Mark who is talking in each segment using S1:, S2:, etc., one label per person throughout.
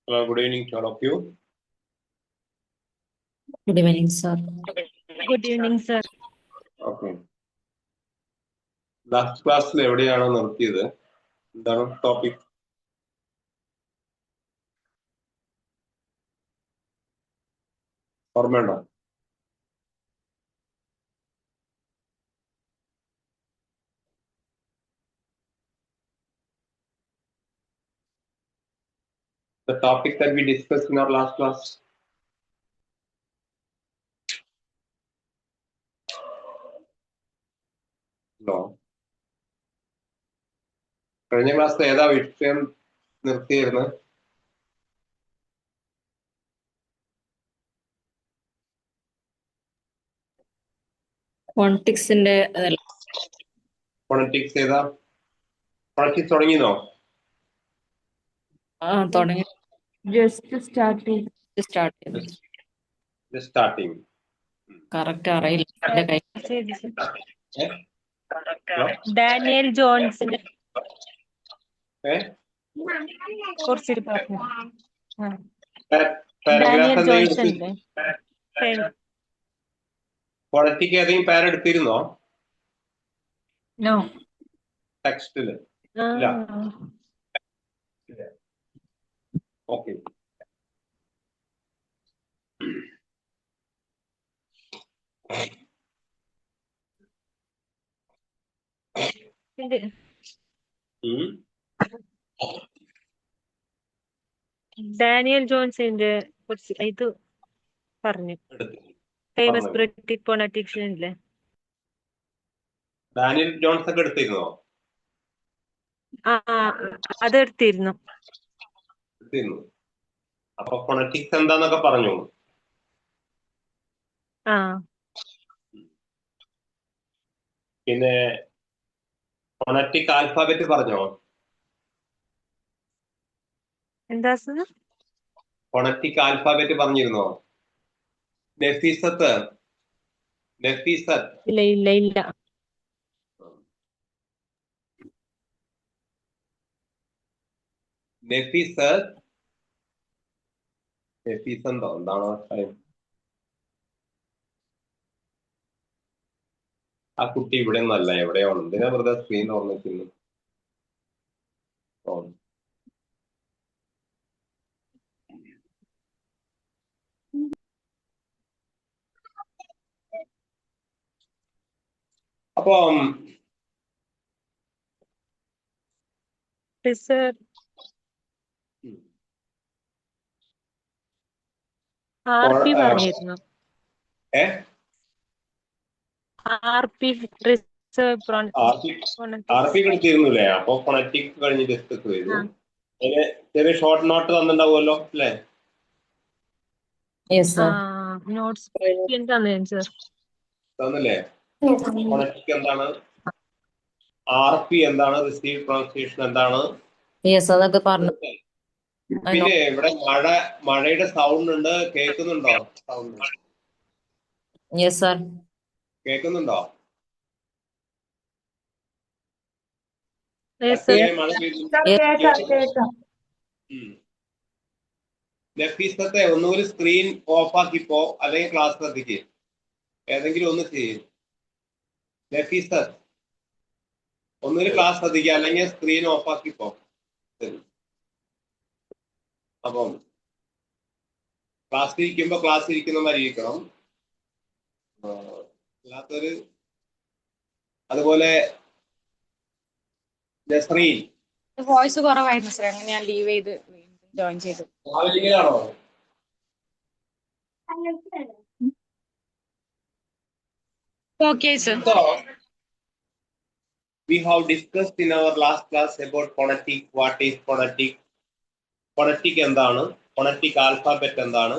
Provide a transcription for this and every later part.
S1: Hello, good evening to all of you.
S2: Good evening, sir.
S3: Good evening, sir.
S1: Okay. Last ക്ലാസ്സിൽ എവിടെയാണോ നിർത്തിയത്? എന്താണ് topic? ഓർമ്മയുണ്ടോ? The topic that we discussed in our last class. No. കഴിഞ്ഞ ക്ലാസ്സിൽ ഏതാ വിഷയം നിർത്തിയിരുന്നത്?
S2: ഫോണറ്റിക്സിന്റെ
S1: ഫോണറ്റിക്സ് ഏതാ? ഫോണറ്റിക്സ് തുടങ്ങിയെന്നോ?
S2: തുടങ്ങി
S3: Just starting.
S2: സ്റ്റാർട്ട് ചെയ്തു.
S1: Just starting.
S2: കറക്റ്റ് അറിയില്ല എന്റെ കൈ.
S3: ഡാനിയൽ ജോൺസിന്റെ
S1: കുറച്ച്
S3: ഡാനിയൽ ജോൺസന്റെ
S1: ഫോണറ്റിക് ഏതെങ്കിലും പേരെടുത്തിരുന്നോ?
S3: നോ.
S1: ടെക്സ്റ്റില് ഇല്ല. ഓക്കെ.
S3: ഡാനിയൽ ജോൺസിന്റെ കുറച്ച് ഇത് പറഞ്ഞു. ഫേമസ് ബ്രിട്ടിഷ് ഫോണറ്റിക്സിയൻ ഇല്ലേ?
S1: ഡാനിയൽ ജോൺസ് ഒക്കെ എടുത്തിരുന്നോ?
S3: അതെടുത്തിരുന്നു.
S1: അപ്പൊ ഫോണറ്റിക്സ് എന്താന്നൊക്കെ പറഞ്ഞു. പിന്നെ ഫോണറ്റിക് ആൽഫാബറ്റ് പറഞ്ഞോ?
S3: എന്താ സർ?
S1: Phonetic alphabet പറഞ്ഞിരുന്നോ? നഫീസത്ത്
S3: ഇല്ല ഇല്ല ഇല്ല.
S1: നഫീസന്തോ എന്താണോ കാര്യം? ആ കുട്ടി ഇവിടെ ഒന്നല്ല, എവിടെയോ എന്തിനാ വെറുതെ സ്ക്രീൻ ഓർമ്മിക്കുന്നു. അപ്പം
S3: ആർപി പറഞ്ഞിരുന്നു. ആർപി
S1: എടുത്തിരുന്നില്ലേ? അപ്പൊ ഫോണറ്റിക് കഴിഞ്ഞ് ഡിസ്കസ് ചെയ്തു. ചെറിയ ഷോർട്ട് നോട്ട് തന്നിട്ടുണ്ടാവുമല്ലോ അല്ലേ? തന്നില്ലേ? ഫോണറ്റിക് എന്താണ്, ആർപി എന്താണ്, റിസീവ് പ്രൊനൗൺസിയേഷൻ എന്താണ്?
S2: അതൊക്കെ പറഞ്ഞു.
S1: പിന്നെ ഇവിടെ മഴയുടെ സൗണ്ട് ഉണ്ട്, കേൾക്കുന്നുണ്ടോ? സൗണ്ട് കേൾക്കുന്നുണ്ടോ? നഫീസത്തെ ഒന്നുകൂടി സ്ക്രീൻ ഓഫ് ആക്കിപ്പോ, അല്ലെങ്കിൽ ക്ലാസ് ശ്രദ്ധിക്ക്, ഏതെങ്കിലും ഒന്ന് ചെയ്യും. നഫീസത്ത് ഒന്ന് ഒന്നൊരു ക്ലാസ് ശ്രദ്ധിക്കുക, അല്ലെങ്കിൽ സ്ക്രീൻ ഓഫ് ആക്കി പോ. അപ്പം ക്ലാസ്സിൽ ഇരിക്കുമ്പോ ക്ലാസ് ഇരിക്കുന്ന മാതിരി ഇരിക്കണം. അല്ലാത്തൊരു അതുപോലെ നസ്രീൻ
S4: വോയിസ് കുറവായിരുന്നു സാർ, അങ്ങനെ ഞാൻ ലീവ് ചെയ്ത് ജോയിൻ ചെയ്തു.
S1: ട്രാവലിംഗിലാണോ?
S4: Okay sir.
S1: So, we have discussed in our last class about phonetic. What is phonetic? Phonetic എന്താണ്? Phonetic alphabet എന്താണ്?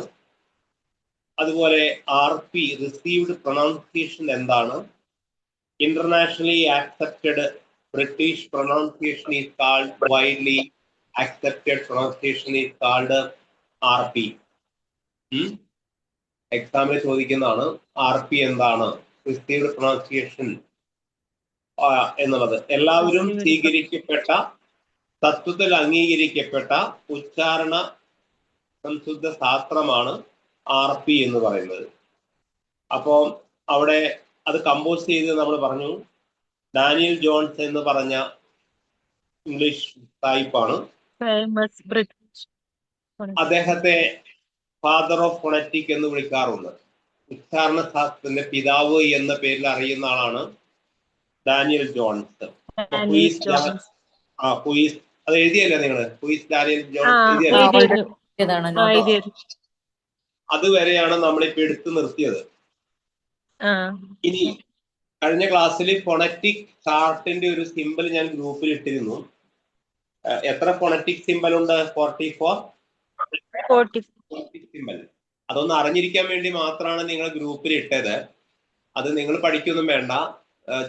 S1: അതുപോലെ RP received pronunciation എന്താണ്? Internationally accepted British pronunciation is called, widely accepted pronunciation is called RP. എക്സാമിന് ചോദിക്കുന്നതാണ് RP എന്താണ്, received pronunciation എന്നുള്ളത്. എല്ലാവരും സ്വീകരിക്കപ്പെട്ട, തത്വത്തിൽ അംഗീകരിക്കപ്പെട്ട ഉച്ചാരണ സംശുദ്ധ ശാസ്ത്രമാണ് RP എന്ന് പറയുന്നത്. അപ്പോൾ അവിടെ അത് കമ്പോസ് ചെയ്ത് നമ്മൾ പറഞ്ഞു ഡാനിയൽ ജോൺസ് എന്ന് പറഞ്ഞ ഇംഗ്ലീഷ് ടൈപ്പാണ്.
S3: Famous British.
S1: അദ്ദേഹത്തെ ഫാദർ ഓഫ് ഫോണറ്റിക് എന്ന് വിളിക്കാറുണ്ട്. ഉച്ചാരണ ശാസ്ത്രത്തിന്റെ പിതാവ് എന്ന പേരിൽ അറിയുന്ന ആളാണ് ഡാനിയൽ ജോൺസ്. അത് എഴുതിയല്ലേ നിങ്ങള്? Daniel John's എഴുതിയല്ലേ? അതുവരെയാണ് നമ്മളിപ്പോ എടുത്തു നിർത്തിയത്. ഇനി കഴിഞ്ഞ ക്ലാസ്സിൽ ഫോണറ്റിക് ചാർട്ടിന്റെ ഒരു സിമ്പൽ ഞാൻ ഗ്രൂപ്പിൽ ഇട്ടിരുന്നു. എത്ര ഫോണറ്റിക് സിമ്പൽ ഉണ്ട്? 44 സിമ്പൽ. അതൊന്ന് അറിഞ്ഞിരിക്കാൻ വേണ്ടി മാത്രമാണ് നിങ്ങൾ ഗ്രൂപ്പിൽ ഇട്ടത്. അത് നിങ്ങൾ പഠിക്കൊന്നും വേണ്ട,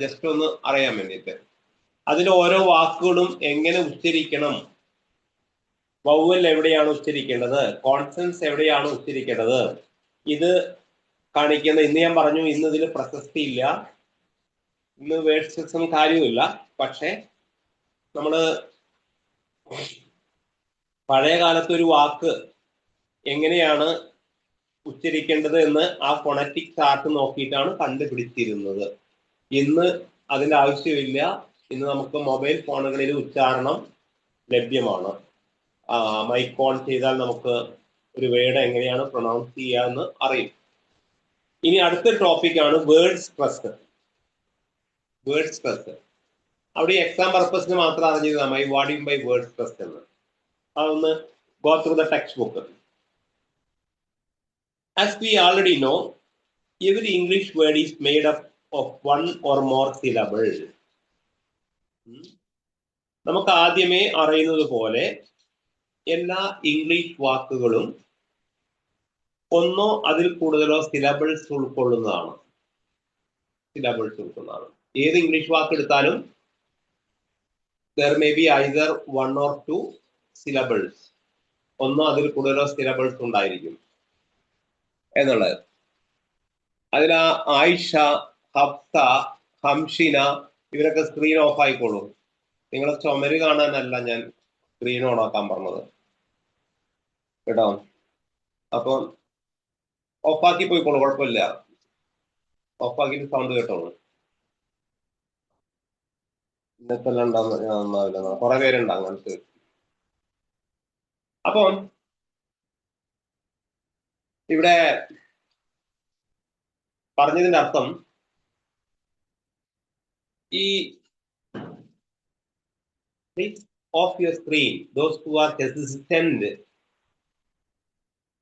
S1: ജസ്റ്റ് ഒന്ന് അറിയാൻ വേണ്ടിയിട്ട്. അതിൽ ഓരോ വാക്കുകളും എങ്ങനെ ഉച്ചരിക്കണം, വൗവൽ എവിടെയാണ് ഉച്ചരിക്കേണ്ടത്, കോൺസൺസ് എവിടെയാണ് ഉച്ചരിക്കേണ്ടത്, ഇത് കാണിക്കുന്ന. ഇന്ന് ഞാൻ പറഞ്ഞു ഇന്ന് ഇതിൽ പ്രശസ്തി ഇല്ല, ഇന്ന് വേർഡ്സും കാര്യവുമില്ല. പക്ഷെ നമ്മള് പഴയ കാലത്ത് ഒരു വാക്ക് എങ്ങനെയാണ് ഉച്ചരിക്കേണ്ടത് എന്ന് ആ ഫോണറ്റിക് ചാർട്ട് നോക്കിയിട്ടാണ് കണ്ടുപിടിച്ചിരുന്നത്. ഇന്ന് അതിന്റെ ആവശ്യമില്ല. ഇന്ന് നമുക്ക് മൊബൈൽ ഫോണുകളിൽ ഉച്ചാരണം ലഭ്യമാണ്. മൈക്ക് ഓൺ ചെയ്താൽ നമുക്ക് ഒരു വേർഡ് എങ്ങനെയാണ് പ്രൊനൗൺസ് ചെയ്യാന്ന് അറിയും. ഇനി അടുത്ത ടോപ്പിക്കാണ് വേർഡ് സ്ട്രെസ്. വേർഡ് സ്ട്രെസ് അവിടെ എക്സാം പർപ്പസിന് മാത്രം അറിഞ്ഞിരുന്നാൽ മതി. What you by word stress എന്ന്. അതൊന്ന് go through the textbook. As we already know, every English word is made up of one or more syllables. നമുക്ക് ആദ്യമേ അറിയുന്നത് പോലെ എല്ലാ ഇംഗ്ലീഷ് വാക്കുകളും ഒന്നോ അതിൽ കൂടുതലോ സിലബിൾസ് ഉൾക്കൊള്ളുന്നതാണ്. ഏത് ഇംഗ്ലീഷ് വാക്ക് എടുത്താലും there may be either one or two syllables. ഒന്നോ അതിൽ കൂടുതലോ സിലബിൾസ് ഉണ്ടായിരിക്കും എന്നുള്ളത്. അതിൽ ആയിഷ, ഹഫ്സ, ഹംഷിന ഇവരൊക്കെ സ്ക്രീൻ ഓഫ് ആയിക്കോളും. നിങ്ങളെ ചുമര് കാണാനല്ല ഞാൻ സ്ക്രീൻ ഓൺ ആക്കാൻ പറഞ്ഞത് കേട്ടോ. അപ്പം ഓഫാക്കി പോയിക്കോളൂ, കുഴപ്പമില്ല. ഓഫാക്കിയിട്ട് സൗണ്ട് കേട്ടോളൂ. ഇന്നത്തെ ഉണ്ടാവില്ല, കുറെ പേരുണ്ട് അങ്ങനത്തെ. അപ്പം ഇവിടെ പറഞ്ഞതിന്റെ അർത്ഥം ഈ off your screen, those who are hesitant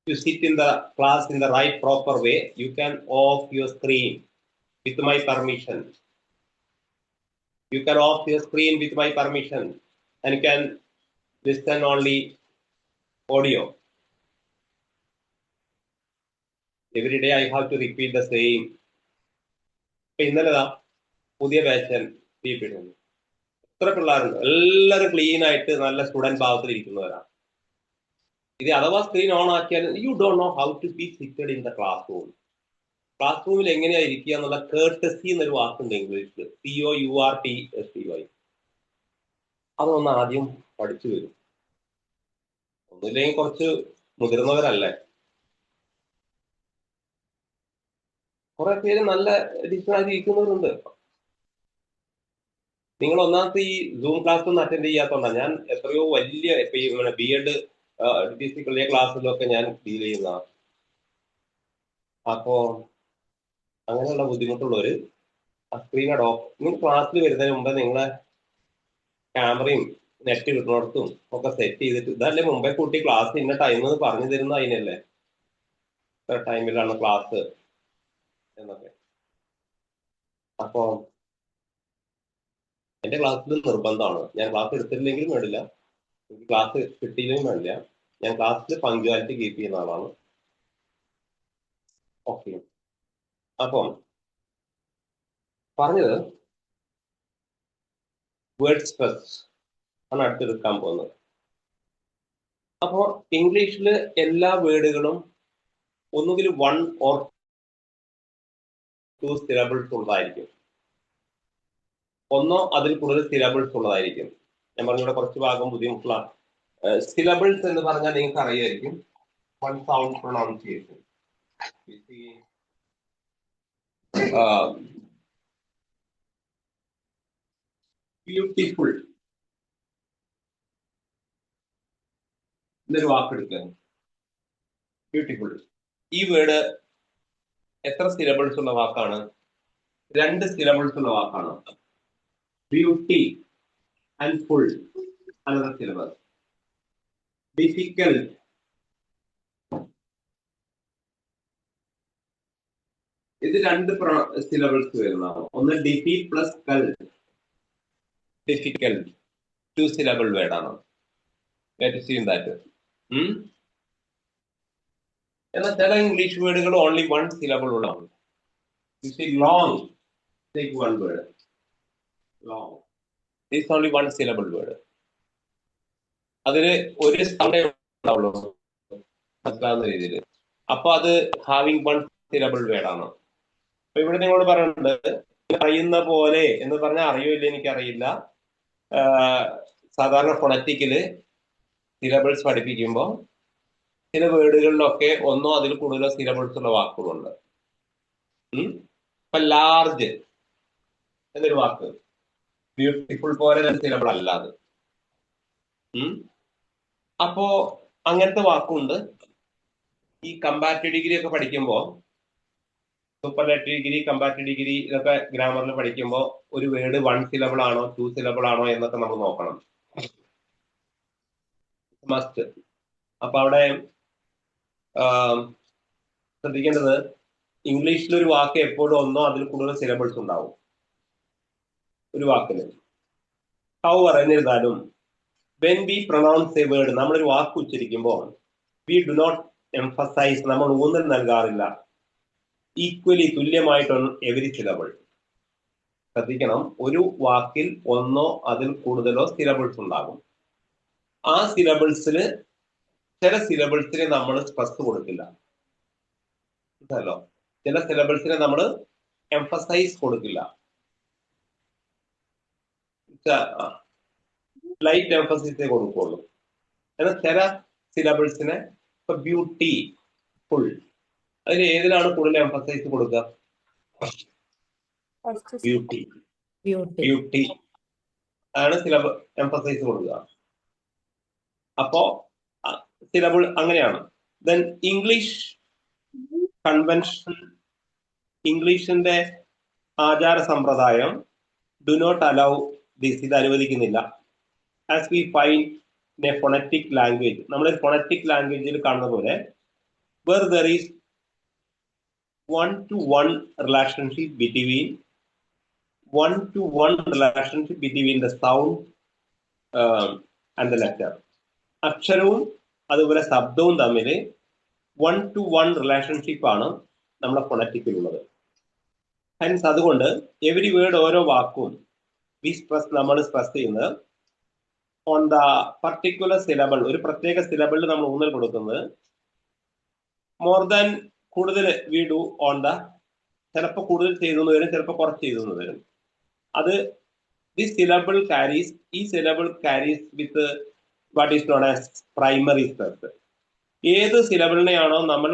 S1: to sit in the class in the right proper way, you can off your screen with my permission. You can off your screen with my permission and you can listen only audio. Every day I have to repeat the same. ഇന്നലെ പുതിയ batch ടീപ്പിടുന്നു. എത്ര പിള്ളേരുണ്ട്, എല്ലാവരും clean ആയിട്ട് നല്ല student ഭാഗത്തിൽ ഇരിക്കുന്നവരാണ്. ഇത് അഥവാ സ്ക്രീൻ ഓൺ ആക്കിയാൽ you don't know how to be seated in the classroom. ക്ലാസ് റൂമിൽ എങ്ങനെയാ ഇരിക്കുക എന്നുള്ള കേർട്ടസി എന്നൊരു വാക്കുണ്ട് ഇംഗ്ലീഷിൽ, COURTSY. അതൊന്ന് ആദ്യം പഠിച്ചു വരും. ഒന്നുമില്ലെങ്കിൽ കുറച്ച് മുതിർന്നവരല്ലേ, കുറെ പേര് നല്ല ഡിഷനായി ഇരിക്കുന്നവരുണ്ട്. നിങ്ങൾ ഒന്നാമത്തെ ഈ സൂം ക്ലാസ് ഒന്നും അറ്റൻഡ് ചെയ്യാത്തോണ്ടാണ്. ഞാൻ എത്രയോ വലിയ BEd വലിയ ക്ലാസ്സിലൊക്കെ ഞാൻ ഡീൽ ചെയ്യുന്നതാണ്. അപ്പോ അങ്ങനെയുള്ള ബുദ്ധിമുട്ടുള്ളവര് ആ സ്ക്രീൻ ഓഫ്, നിങ്ങൾ ക്ലാസ്സിൽ വരുന്നതിന് മുമ്പ് നിങ്ങളെ ക്യാമറയും നെറ്റ് കിട്ടുന്നിടത്തും ഒക്കെ സെറ്റ് ചെയ്തിട്ട്, ഇതല്ലേ മുമ്പേ കൂട്ടി ക്ലാസ് ഇന്ന ടൈം എന്ന് പറഞ്ഞു തരുന്ന അതിനല്ലേ ഇത്ര ടൈമിലാണ് ക്ലാസ് എന്നൊക്കെ. അപ്പോ എന്റെ ക്ലാസ്സിൽ നിർബന്ധമാണ്, ഞാൻ ക്ലാസ് എടുത്തിട്ടില്ലെങ്കിലും വേണ്ടില്ല, എനിക്ക് ക്ലാസ് കിട്ടിയില്ലെങ്കിലും വേണ്ടില്ല, ഞാൻ ക്ലാസ്സിൽ പങ്ക്ച്വാലിറ്റി കീപ്പ് ചെയ്യുന്ന ആളാണ്. ഓക്കെ, അപ്പം പറഞ്ഞത് വേർഡ് സ്ട്രെസ് ആണ് അടുത്തെടുക്കാൻ പോകുന്നത്. അപ്പോൾ ഇംഗ്ലീഷിൽ എല്ലാ വേർഡുകളും ഒന്നുകിൽ 1 or 2 സിലബിൾസ് ഉള്ളതായിരിക്കും, ഒന്നോ അതിൽ കൂടുതൽ സിലബിൾസ് ഉള്ളതായിരിക്കും. ഞാൻ പറഞ്ഞ കുറച്ച് ഭാഗം ബുദ്ധിമുട്ടുള്ള സിലബിൾസ് എന്ന് പറഞ്ഞാൽ നിങ്ങൾക്ക് അറിയായിരിക്കും. വൺ സൗണ്ട് പ്രൊണൗൺസിയേഷൻ, ബ്യൂട്ടിഫുൾ എന്നൊരു വാക്കെടുക്കുക. ബ്യൂട്ടിഫുൾ ഈ വേർഡ് എത്ര സിലബിൾസ് ഉള്ള വാക്കാണ്? 2 സിലബിൾസ് ഉള്ള വാക്കാണ്. Beauty and full another syllable. Difficult ഇത് 2 സിലബിൾസ് വരുന്നതാണ്. ഒന്ന് ഡിഫി പ്ലസ് കൽ, ഡിഫിക്കൽട്ട് 2 സിലബിൾ വേർഡാണ്. എന്നാൽ ചില ഇംഗ്ലീഷ് വേർഡുകൾ ഓൺലി 1 സിലബിൾ ഉള്ളതാണ്. Long, take 1 word, long is only 1 syllable word. അതിന് ഒരു സൗണ്ടേ ഉണ്ടാവുള്ളൂ മനസ്സിലാവുന്ന രീതിയിൽ. അപ്പൊ അത് ഹാവിങ് 1 സിലബിൾ വേർഡാണ്. അപ്പൊ ഇവിടെ നിങ്ങളോട് പറയുന്നുണ്ട് അറിയുന്ന പോലെ എന്ന് പറഞ്ഞാൽ അറിയില്ല, എനിക്കറിയില്ല. സാധാരണ ഫൊണറ്റിക്കില് സിലബിൾസ് പഠിപ്പിക്കുമ്പോൾ ചില വേർഡുകളിലൊക്കെ ഒന്നോ അതിൽ കൂടുതലോ സിലബിൾസ് ഉള്ള വാക്കുകളുണ്ട്. ഇപ്പൊ ലാർജ് എന്നൊരു വാക്ക് ബ്യൂട്ടിഫുൾ പോലെ 2 സിലബിൾ അല്ലാതെ. അപ്പോ അങ്ങനത്തെ വാക്കുണ്ട്. ഈ കമ്പാരിറ്റീവ് ഡിഗ്രി ഒക്കെ പഠിക്കുമ്പോൾ, സൂപ്പർലേറ്റീവ് ഡിഗ്രി, കമ്പാരിറ്റീവ് ഡിഗ്രി ഇതൊക്കെ ഗ്രാമറിൽ പഠിക്കുമ്പോൾ ഒരു വേർഡ് 1 സിലബിൾ ആണോ 2 സിലബിൾ ആണോ എന്നൊക്കെ നമ്മൾ നോക്കണം, മസ്റ്റ്. അപ്പൊ അവിടെ ശ്രദ്ധിക്കേണ്ടത്, ഇംഗ്ലീഷിൽ ഒരു വാക്ക് എപ്പോഴും ഒന്നോ അതിൽ കൂടുതൽ സിലബിൾസ് ഉണ്ടാവും ഒരു വാക്കിന്. ഹൗവർ എന്നിരുന്നാലും when we pronounce a word, നമ്മളൊരു വാക്ക് ഉച്ചരിക്കുമ്പോൾ we do not emphasize, നമ്മൾ ഊന്നൽ നൽകാറില്ല ഈക്വലി തുല്യമായിട്ടാണ് എവരി സിലബിൾ. ശ്രദ്ധിക്കണം, ഒരു വാക്കിൽ ഒന്നോ അതിൽ കൂടുതലോ സിലബിൾസ് ഉണ്ടാകും. ആ സിലബിൾസിന് ചില സിലബിൾസിന് നമ്മൾ സ്ട്രെസ് കൊടുക്കില്ല, ല്ലോ ചില സിലബിൾസിനെ നമ്മൾ എംഫസൈസ് കൊടുക്കില്ല, ലൈറ്റ് എംഫസിസേ കൊടുക്കുള്ളൂ. എന്നാൽ ചില സിലബിൾസിനെ, ഇപ്പൊ ബ്യൂട്ടി ഫുൾ, അതിൽ ഏതിലാണ് കൂടുതൽ എംഫസൈസ് കൊടുക്കുക? ബ്യൂട്ടി, ബ്യൂട്ടി ആണ് സിലബിൾ എംഫസൈസ് കൊടുക്കുക. അപ്പോ സിലബിൾ അങ്ങനെയാണ്. ദെൻ ഇംഗ്ലീഷ് കൺവെൻഷൻ, ഇംഗ്ലീഷിന്റെ ആചാര സമ്പ്രദായം ഡു നോട്ട് അലൗ ദിസ്, ഇത് അനുവദിക്കുന്നില്ല. As we find in a phonetic language, നമ്മളൊരു ഫോണറ്റിക് ലാംഗ്വേജിൽ കാണുന്ന പോലെ, where there is 1-to-1 relationship between the sound and the letter. അക്ഷരവും അതുപോലെ ശബ്ദവും തമ്മിൽ 1-to-1 റിലേഷൻഷിപ്പ് ആണ് നമ്മുടെ ഫോണറ്റിക്കിലുള്ളത്. ഹെൻസ് അതുകൊണ്ട് എവരി വേർഡ്, ഓരോ വാക്കും നമ്മൾ സ്ട്രെസ് ചെയ്യുന്നത് ഓൺ ദ പർട്ടിക്കുലർ സിലബിൾ, ഒരു പ്രത്യേക സിലബിളിൽ നമ്മൾ ഊന്നൽ കൊടുക്കുന്നത് മോർ ദാൻ, കൂടുതൽ വി ഡു ഓൺ ദ, ചിലപ്പോൾ കൂടുതൽ ചെയ്തെന്ന് വരും, ചിലപ്പോൾ കുറച്ച് ചെയ്തെന്ന് വരും. അത് ദി സിലബിൾ കാരീസ്, ഈ syllable കാരീസ് with what is known as primary stress. ഏത് സിലബിളിനെയാണോ നമ്മൾ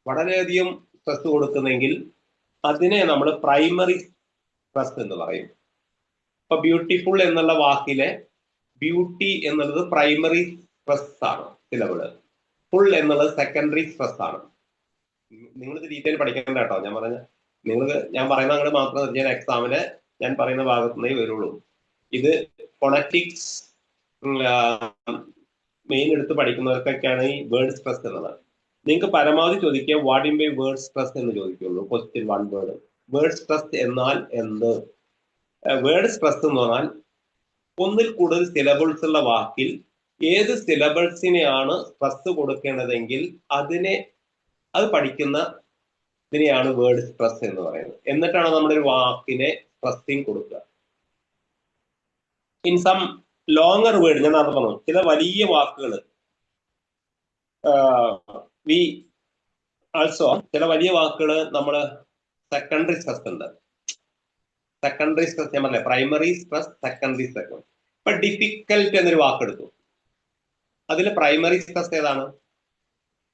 S1: വളരെയധികം സ്ട്രെസ് കൊടുക്കുന്നെങ്കിൽ അതിനെ നമ്മൾ പ്രൈമറി സ്ട്രെസ് എന്ന് പറയും. ഇപ്പൊ ബ്യൂട്ടിഫുൾ എന്നുള്ള വാക്കിലെ ബ്യൂട്ടി എന്നുള്ളത് പ്രൈമറി സ്ട്രെസ് ആണ് സിലബിള്. ഫുൾ എന്നുള്ളത് സെക്കൻഡറി സ്ട്രെസ് ആണ്. നിങ്ങൾ ഇത് ഡീറ്റെയിൽ പഠിക്കേണ്ട കേട്ടോ. ഞാൻ പറയുന്ന അങ്ങോട്ട് മാത്രം ഞാൻ എക്സാമിന് ഞാൻ പറയുന്ന ഭാഗത്തുനിന്നേ വരുള്ളൂ. ഇത് ഫോണറ്റിക്സ് മെയിൻ എടുത്ത് പഠിക്കുന്നവർക്കൊക്കെയാണ് ഈ വേർഡ് സ്ട്രെസ് എന്നുള്ളത്. നിങ്ങൾക്ക് പരമാവധി ചോദിക്കുക what in by word stress എന്ന് ചോദിക്കുള്ളൂ. Question 1 word. വേർഡ് സ്ട്രെസ് എന്നാൽ എന്ത്? വേർഡ് സ്ട്രെസ് എന്ന് പറഞ്ഞാൽ ഒന്നിൽ കൂടുതൽ സിലബിൾസ് ഉള്ള വാക്കിൽ ഏത് സിലബിൾസിനെയാണ് സ്ട്രെസ് കൊടുക്കേണ്ടതെങ്കിൽ അത് പഠിക്കുന്ന ഇതിനെയാണ് വേർഡ് സ്ട്രെസ് എന്ന് പറയുന്നത്. എന്നിട്ടാണ് നമ്മുടെ ഒരു വാക്കിനെ സ്ട്രെസ്സിങ് കൊടുക്കുക. ഇൻ സം ലോങ്ങർ വേർഡ്, ഞാൻ നേരത്തെ പറഞ്ഞു, ചില വലിയ വാക്കുകൾ ചില വലിയ വാക്കുകൾ നമ്മൾ സെക്കൻഡറി സ്ട്രെസ് ഉണ്ട്. സെക്കൻഡറി സ്ട്രെസ് ഞാൻ പറഞ്ഞില്ല, പ്രൈമറി സ്ട്രെസ്, സെക്കൻഡറി സ്ട്രെസ്. ഇപ്പൊ ഡിഫിക്കൽട്ട് എന്നൊരു വാക്കെടുത്തു, അതിൽ പ്രൈമറി സ്ട്രെസ് ഏതാണ്?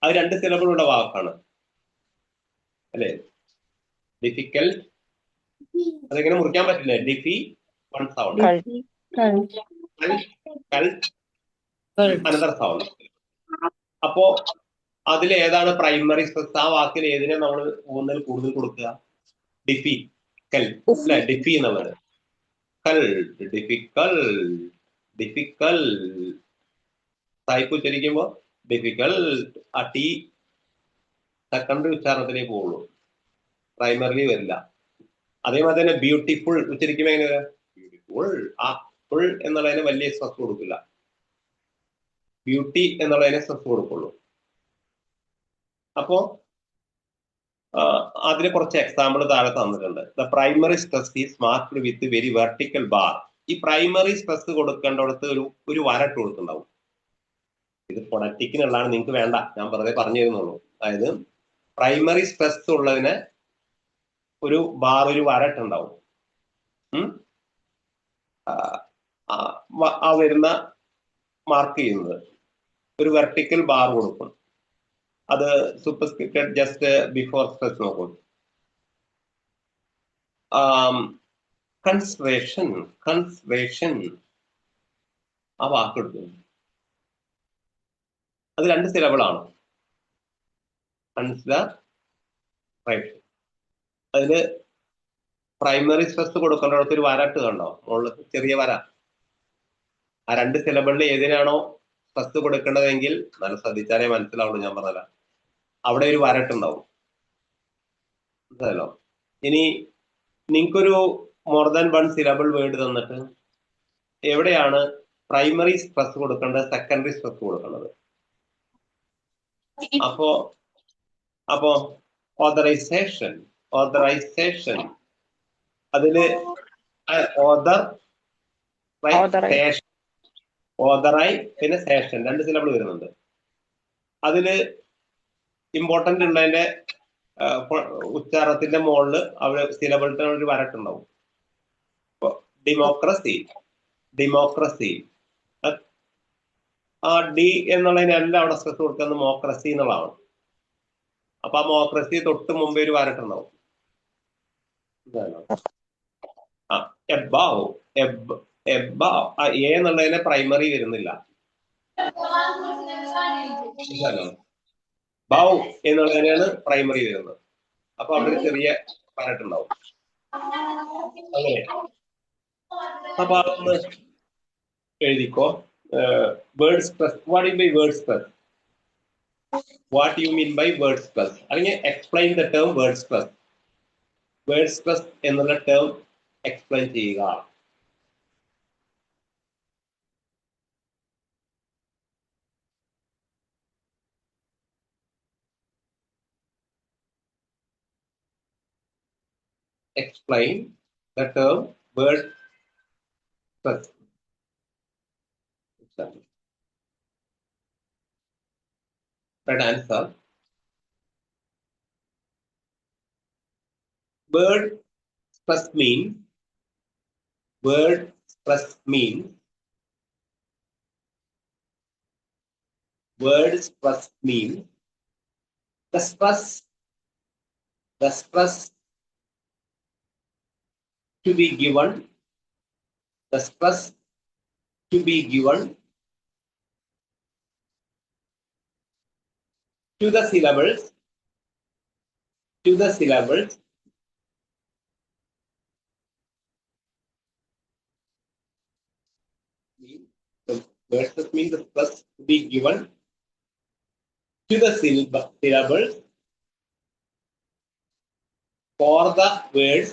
S1: അത് 2 സിലബിളുള്ള വാക്കാണ് അല്ലെ? ഡിഫിക്കൽട്ട് അതെങ്ങനെ മുറിക്കാൻ പറ്റില്ല. ഡിഫി 1 സൗണ്ട്, അനദർ സൗണ്ട്. അപ്പോ അതിൽ ഏതാണ് പ്രൈമറി സ്ട്രെസ്? ആ വാക്കിൽ ഏതിനെ നമ്മൾ ഊന്നൽ കൂടുതൽ കൊടുക്കുക? ഡിഫിക്കൽട്ട്, ഡിഫി എന്നുള്ളത്. ഡിഫിക്കൽ ടൈപ്പ് ഉച്ചരിക്കുമ്പോ ഡിഫിക്കൽട്ട്, ആ ടി സെക്കൻഡറി ഉച്ചാരണത്തിലേക്ക് പോകുള്ളൂ, പ്രൈമറിലി വരില്ല. അതേമാതിരി തന്നെ ബ്യൂട്ടിഫുൾ ഉച്ചരിക്കുമ്പോ എങ്ങനെ? ബ്യൂട്ടിഫുൾ, ആ ഫുൾ എന്നുള്ളതിന് വലിയ സ്ട്രെസ് കൊടുക്കില്ല, ബ്യൂട്ടി എന്നുള്ളതിനെ സ്ട്രെസ് കൊടുക്കുള്ളൂ. അപ്പോ അതിന് കുറച്ച് എക്സാമ്പിൾ താഴെ തന്നിട്ടുണ്ട്. The primary stress is marked with very vertical bar. ഈ പ്രൈമറി സ്ട്രെസ് കൊടുക്കേണ്ടടുത്ത് ഒരു വരട്ട് കൊടുത്തിട്ടുണ്ടാവും. ഇത് ഫൊണറ്റിക്കിനുള്ളതാണ്, നിങ്ങൾക്ക് വേണ്ട, ഞാൻ വെറുതെ പറഞ്ഞു തരുന്നുള്ളൂ. അതായത് പ്രൈമറി സ്ട്രെസ് ഉള്ളതിന് ഒരു വരട്ടുണ്ടാവും. ആ വരുന്ന മാർക്ക് ചെയ്യുന്നത് ഒരു വെർട്ടിക്കൽ ബാർ കൊടുക്കും. അത് സൂപ്പർസ്ക്രിപ്റ്റഡ് ജസ്റ്റ് ബിഫോർ സ്ട്രെസ് നോക്കും. കൺസ്ട്രേഷൻ ആ വാക്കെടുക്കും. അത് 2 സിലബിളാണ്. കൺസിഡറേഷൻ. അതില് പ്രൈമറി സ്ട്രെസ് കൊടുക്കേണ്ടടുത്ത് ഒരു വരട്ട് കണ്ടോ, മുകളിൽ ചെറിയ വര. ആ 2 സിലബിളിൽ ഏതിനാണോ സ്ട്രെസ് കൊടുക്കേണ്ടതെങ്കിൽ നല്ല ശ്രദ്ധിച്ചാലേ മനസ്സിലാവുള്ളൂ, ഞാൻ പറഞ്ഞല്ല, അവിടെ ഒരു വരട്ടുണ്ടാവും. മനസ്സിലായല്ലോ? ഇനി നിങ്ങൾക്കൊരു മോർ ദാൻ 1 സിലബിൾ വേർഡ് തന്നിട്ട് എവിടെയാണ് പ്രൈമറി സ്ട്രെസ് കൊടുക്കേണ്ടത്, സെക്കൻഡറി സ്ട്രെസ് കൊടുക്കേണ്ടത്? അപ്പോ ഓതറൈസേഷൻ അതില് ഓതറായി പിന്നെ സേഷൻ 2 സിലബിൾ വരുന്നുണ്ട്. അതില് ഇമ്പോർട്ടന്റ് ഉള്ളതിന്റെ ഉച്ചാരണത്തിന്റെ മുകളിൽ അവിടെ സിലബിളിന്റെ ഒരു വരട്ടുണ്ടാവും. ഡെമോക്രസി ആ ഡി എന്നുള്ളതിനെല്ലാം അവിടെ സ്ട്രെസ് കൊടുക്കുന്നത് മോക്രസി എന്നുള്ളതാണ്. അപ്പൊ ആ മോക്രസി തൊട്ട് മുമ്പേ ഒരു വരട്ടുണ്ടാവും. എന്നുള്ളതിനെ പ്രൈമറി വരുന്നില്ല. ബൗ എന്നുള്ളതിനാണ് പ്രൈമറി വരുന്നത്. അപ്പൊ അവിടെ ഒരു ചെറിയ വരട്ടുണ്ടാവും. അങ്ങനെ അപ്പൊ അതൊന്ന് എഴുതിക്കോ. Word stress. What in by word stress? What you mean by word stress? അല്ലെങ്കിൽ explain the term word stress. Word stress എന്നുള്ള ടേം എക്സ്പ്ലെയിൻ ചെയ്യുക. Explain the term word stress. Right answer. Word stress means the stress to be given the stress to be given to the syllables the verses mean the stress to be given to the syllables for the words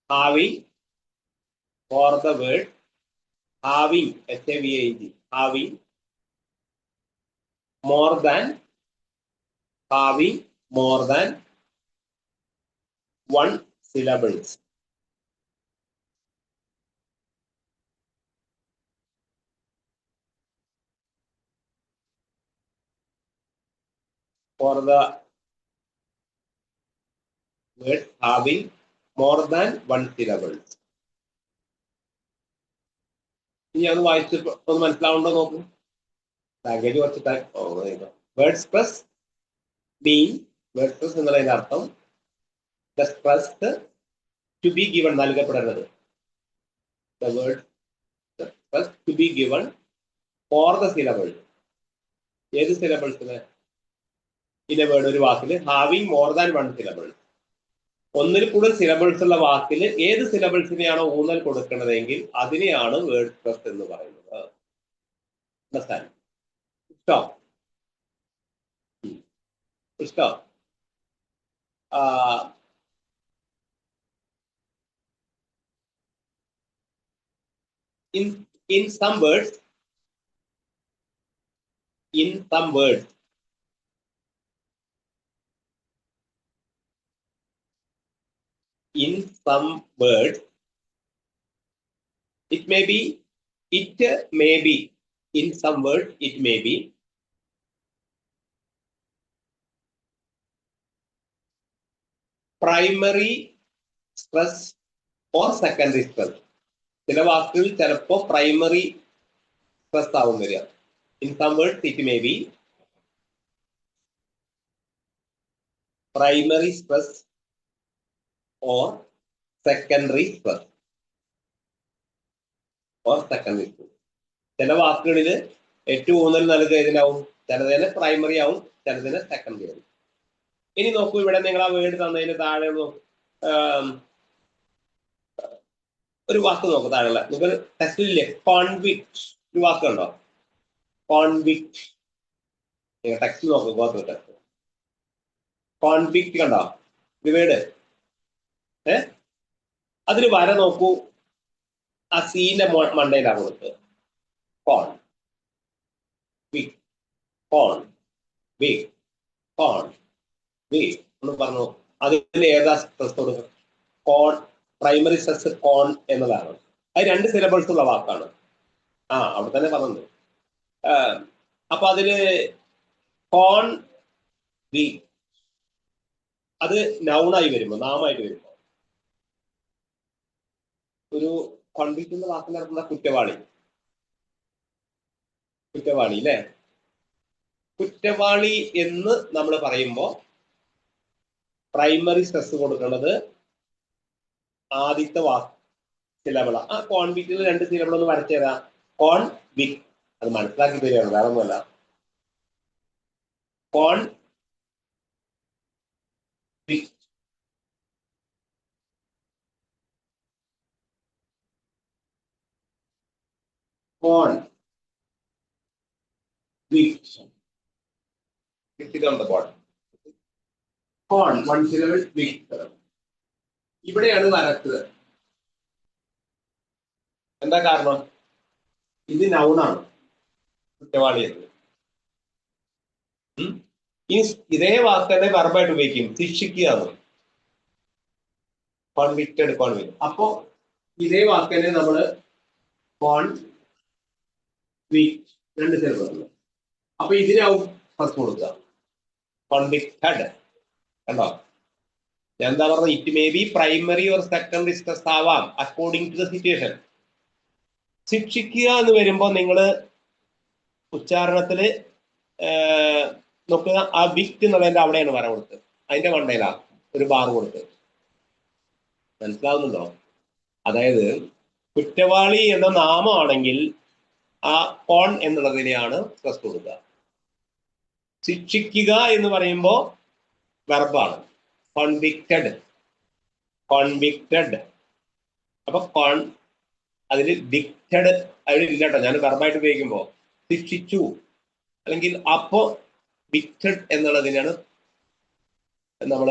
S1: having HAVING having more than one syllables. For the word having more than one syllables. ഇനി അത് വായിച്ച് ഒന്ന് മനസ്സിലാവുണ്ടോ നോക്കൂ. Language കുറച്ച് words plus mean word plus എന്നുള്ളതിന്റെ അർത്ഥം the stress to be given നൽകപ്പെടേണ്ടത്. The word stress to be given for the syllables. ഏത് സിലബിൾസിന്? ഇൻ എ വേർഡ് ഒരു വാക്കിൽ having more than one syllable. ഒന്നിൽ കൂടുതൽ സിലബിൾസ് ഉള്ള വാക്കിൽ ഏത് സിലബിൾസിനെയാണോ ഊന്നൽ കൊടുക്കേണ്ടതെങ്കിൽ അതിനെയാണ് വേർഡ് സ്ട്രെസ് എന്ന് പറയുന്നത്. ഇഷ്ടം in some words it may be in some words it may be primary stress or secondary stress. ചില വാക്കുകൾ ചിലപ്പോൾ പ്രൈമറി സ്ട്രെസ് ആവും വരിക. In some words it may be primary stress or secondary stress. ചില വാക്കുകളിൽ ഏറ്റവും ഊന്നൽ നൽകുക ഇതിനാവും. ചിലതിന് പ്രൈമറി ആവും, ചിലതിന് സെക്കൻഡറി ആവും. ഇനി നോക്കൂ, ഇവിടെ നിങ്ങൾ ആ വേർഡ് തന്നതിന് താഴെ ഒരു വാക്ക് നോക്കൂ. താഴെയുള്ള നിങ്ങൾ ടെക്സ്റ്റിലില്ലേ കോൺവിക്ട് ഒരു വാക്കുണ്ടോ? കോൺവിക്ട്. നിങ്ങൾ ടെക്സ്റ്റ് നോക്കൂ, ടെക്സ്റ്റ് കോൺവിക്ട് കണ്ടോ? ഇത് വേർഡ് അതിന് വര നോക്കൂ. ആ സീന്റെ മണ്ടയിലാണ് കൊടുത്തത്. കോൺ വിക് കോൺ വിക് കോൺ വിക് എന്ന് പറഞ്ഞു. അതിന് ഏതാ സ്ട്രെസ് കൊടുക്കുക? കോൺ. പ്രൈമറി സ്ട്രെസ് കോൺ എന്നതാണ്. അത് രണ്ട് സിലബിൾസ് ഉള്ള വാക്കാണ്. അവിടെ തന്നെ പറഞ്ഞു. അപ്പൊ അതില് കോൺ വി അത് നൗണായി വരുമ്പോ, നാമായിട്ട് വരുമ്പോ, ഒരു കോൺവിക്ട് എന്ന വാക്കിന്റെ അർത്ഥം കുറ്റവാളി അല്ലേ? കുറ്റവാളി എന്ന് നമ്മൾ പറയുമ്പോ പ്രൈമറി സ്ട്രെസ് കൊടുക്കുന്നത് ആദ്യത്തെ വാക്ക് സിലബിളാ. ആ കോൺവിക്റ്റിൽ രണ്ട് സിലബിൾ ഒന്ന് വരച്ചു തരാം. കോൺ വിക്, അത് മനസ്സിലാക്കി തരികയാണ്, വേറെ ഒന്നുമല്ല. കോൺ വിക് കോൺ വിക് കോൺ വൺ സിലബിൾ വിക്. ഇവിടെയാണ് വരച്ചത്. എന്താ കാരണം? ഇത് നൗണാണ്, കുറ്റവാളി എന്ന്. ഇനി ഇതേ വാക്ക് തന്നെ വെർബായിട്ട് ഉപയോഗിക്കും, ശിക്ഷിക്കുക. കോൺവിക്റ്റഡ്, കോൺവിക്ട്. അപ്പോ ഇതേ വാക്ക് തന്നെ നമ്മള് കോൺ വിക്ട് രണ്ട് ചേർന്ന്. അപ്പൊ ഇതിനാവും ഫസ്റ്റ് കൊടുക്കുക കോൺവിക്റ്റഡ്. കണ്ടോ? ഞാൻ എന്താ പറഞ്ഞത്? It may be primary or secondary stress ആവാം അക്കോർഡിംഗ് ടു ദ സിറ്റുവേഷൻ. ശിക്ഷിക്കുക എന്ന് വരുമ്പോൾ നിങ്ങൾ ഉച്ചാരണത്തില് നോക്കുക, ആ വിക്ട് എന്നുള്ളതിന്റെ അവിടെയാണ് വര കൊടുത്തത്, അതിന്റെ മണ്ടയിലാ ഒരു ബാർ കൊടുത്ത്. മനസ്സിലാവുന്നുണ്ടോ? അതായത് കുറ്റവാളി എന്ന നാമമാണെങ്കിൽ ആ കോൺ എന്നുള്ളതിനെയാണ് സ്ട്രെസ് കൊടുക്കുക. ശിക്ഷിക്കുക എന്ന് പറയുമ്പോൾ വെർബാണ്, കോൺവിക്റ്റഡ്. കോൺവിക്റ്റഡ്. അപ്പൊ കോൺ അതിൽ വിക്റ്റഡ് അതിൽ ഇല്ല കേട്ടോ, ഞാൻ വെർബായിട്ട് ഉപയോഗിക്കുമ്പോൾ ശിക്ഷിച്ചു അല്ലെങ്കിൽ അപ്പോ വിക്റ്റഡ് എന്നുള്ളതിനാണ് നമ്മൾ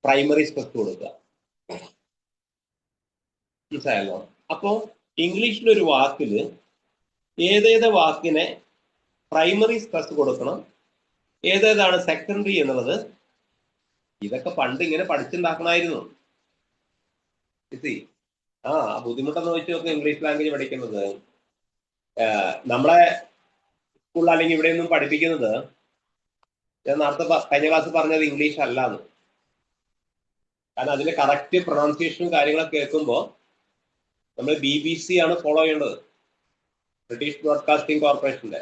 S1: പ്രൈമറി സ്ട്രെസ് കൊടുക്കുക. മനസ്സിലായല്ലോ? അപ്പോ ഇംഗ്ലീഷിലൊരു വാക്കിൽ ഏതേത് വാക്കിനെ പ്രൈമറി സ്ട്രെസ് കൊടുക്കണം, ഏതേതാണ് സെക്കൻഡറി എന്നുള്ളത് ഇതൊക്കെ പണ്ട് ഇങ്ങനെ പഠിച്ചുണ്ടാക്കണമായിരുന്നു. ആ ബുദ്ധിമുട്ടെന്ന് വെച്ച് നോക്കുക. ഇംഗ്ലീഷ് ലാംഗ്വേജ് പഠിക്കുന്നത് നമ്മളെ സ്കൂളിൽ അല്ലെങ്കിൽ ഇവിടെയൊന്നും പഠിപ്പിക്കുന്നത്, ഞാൻ നേരത്തെ കഴിഞ്ഞ ക്ലാസ് പറഞ്ഞത് ഇംഗ്ലീഷ് അല്ലാന്ന്. കാരണം അതിന്റെ കറക്റ്റ് പ്രൊണൗൺസിയേഷനും കാര്യങ്ങളൊക്കെ കേൾക്കുമ്പോൾ നമ്മൾ BBC ആണ് ഫോളോ ചെയ്യേണ്ടത്, ബ്രിട്ടീഷ് ബ്രോഡ്കാസ്റ്റിംഗ് കോർപ്പറേഷന്റെ.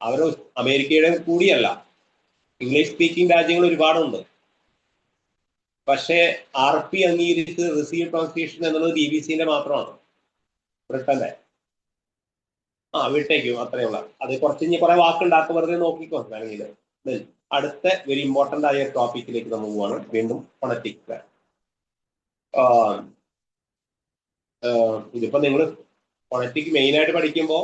S1: അവർ അമേരിക്കയുടെ കൂടിയല്ല, ഇംഗ്ലീഷ് സ്പീക്കിംഗ് രാജ്യങ്ങൾ ഒരുപാടുണ്ട്. പക്ഷേ RP അംഗീകരിച്ച് റിസീവ് പ്രൊണൗൺസിയേഷൻ എന്നുള്ളത് BBCന്റെ മാത്രമാണ്, ബ്രിട്ടന്റെ. വിട്ടേക്കും, അത്രയുള്ള. അത് കുറച്ച് ഇനി കുറെ വാക്കുണ്ടാക്കും, വെറുതെ നോക്കിക്കോ വേണമെങ്കിൽ. അടുത്ത വെരി ഇമ്പോർട്ടന്റ് ആയ ടോപ്പിക്കിലേക്ക് നമ്മൾ പോവാണ്, വീണ്ടും ഫോണറ്റിക്സ്. ഇതിപ്പോ നിങ്ങൾ ഫോണറ്റിക് മെയിൻ ആയിട്ട് പഠിക്കുമ്പോൾ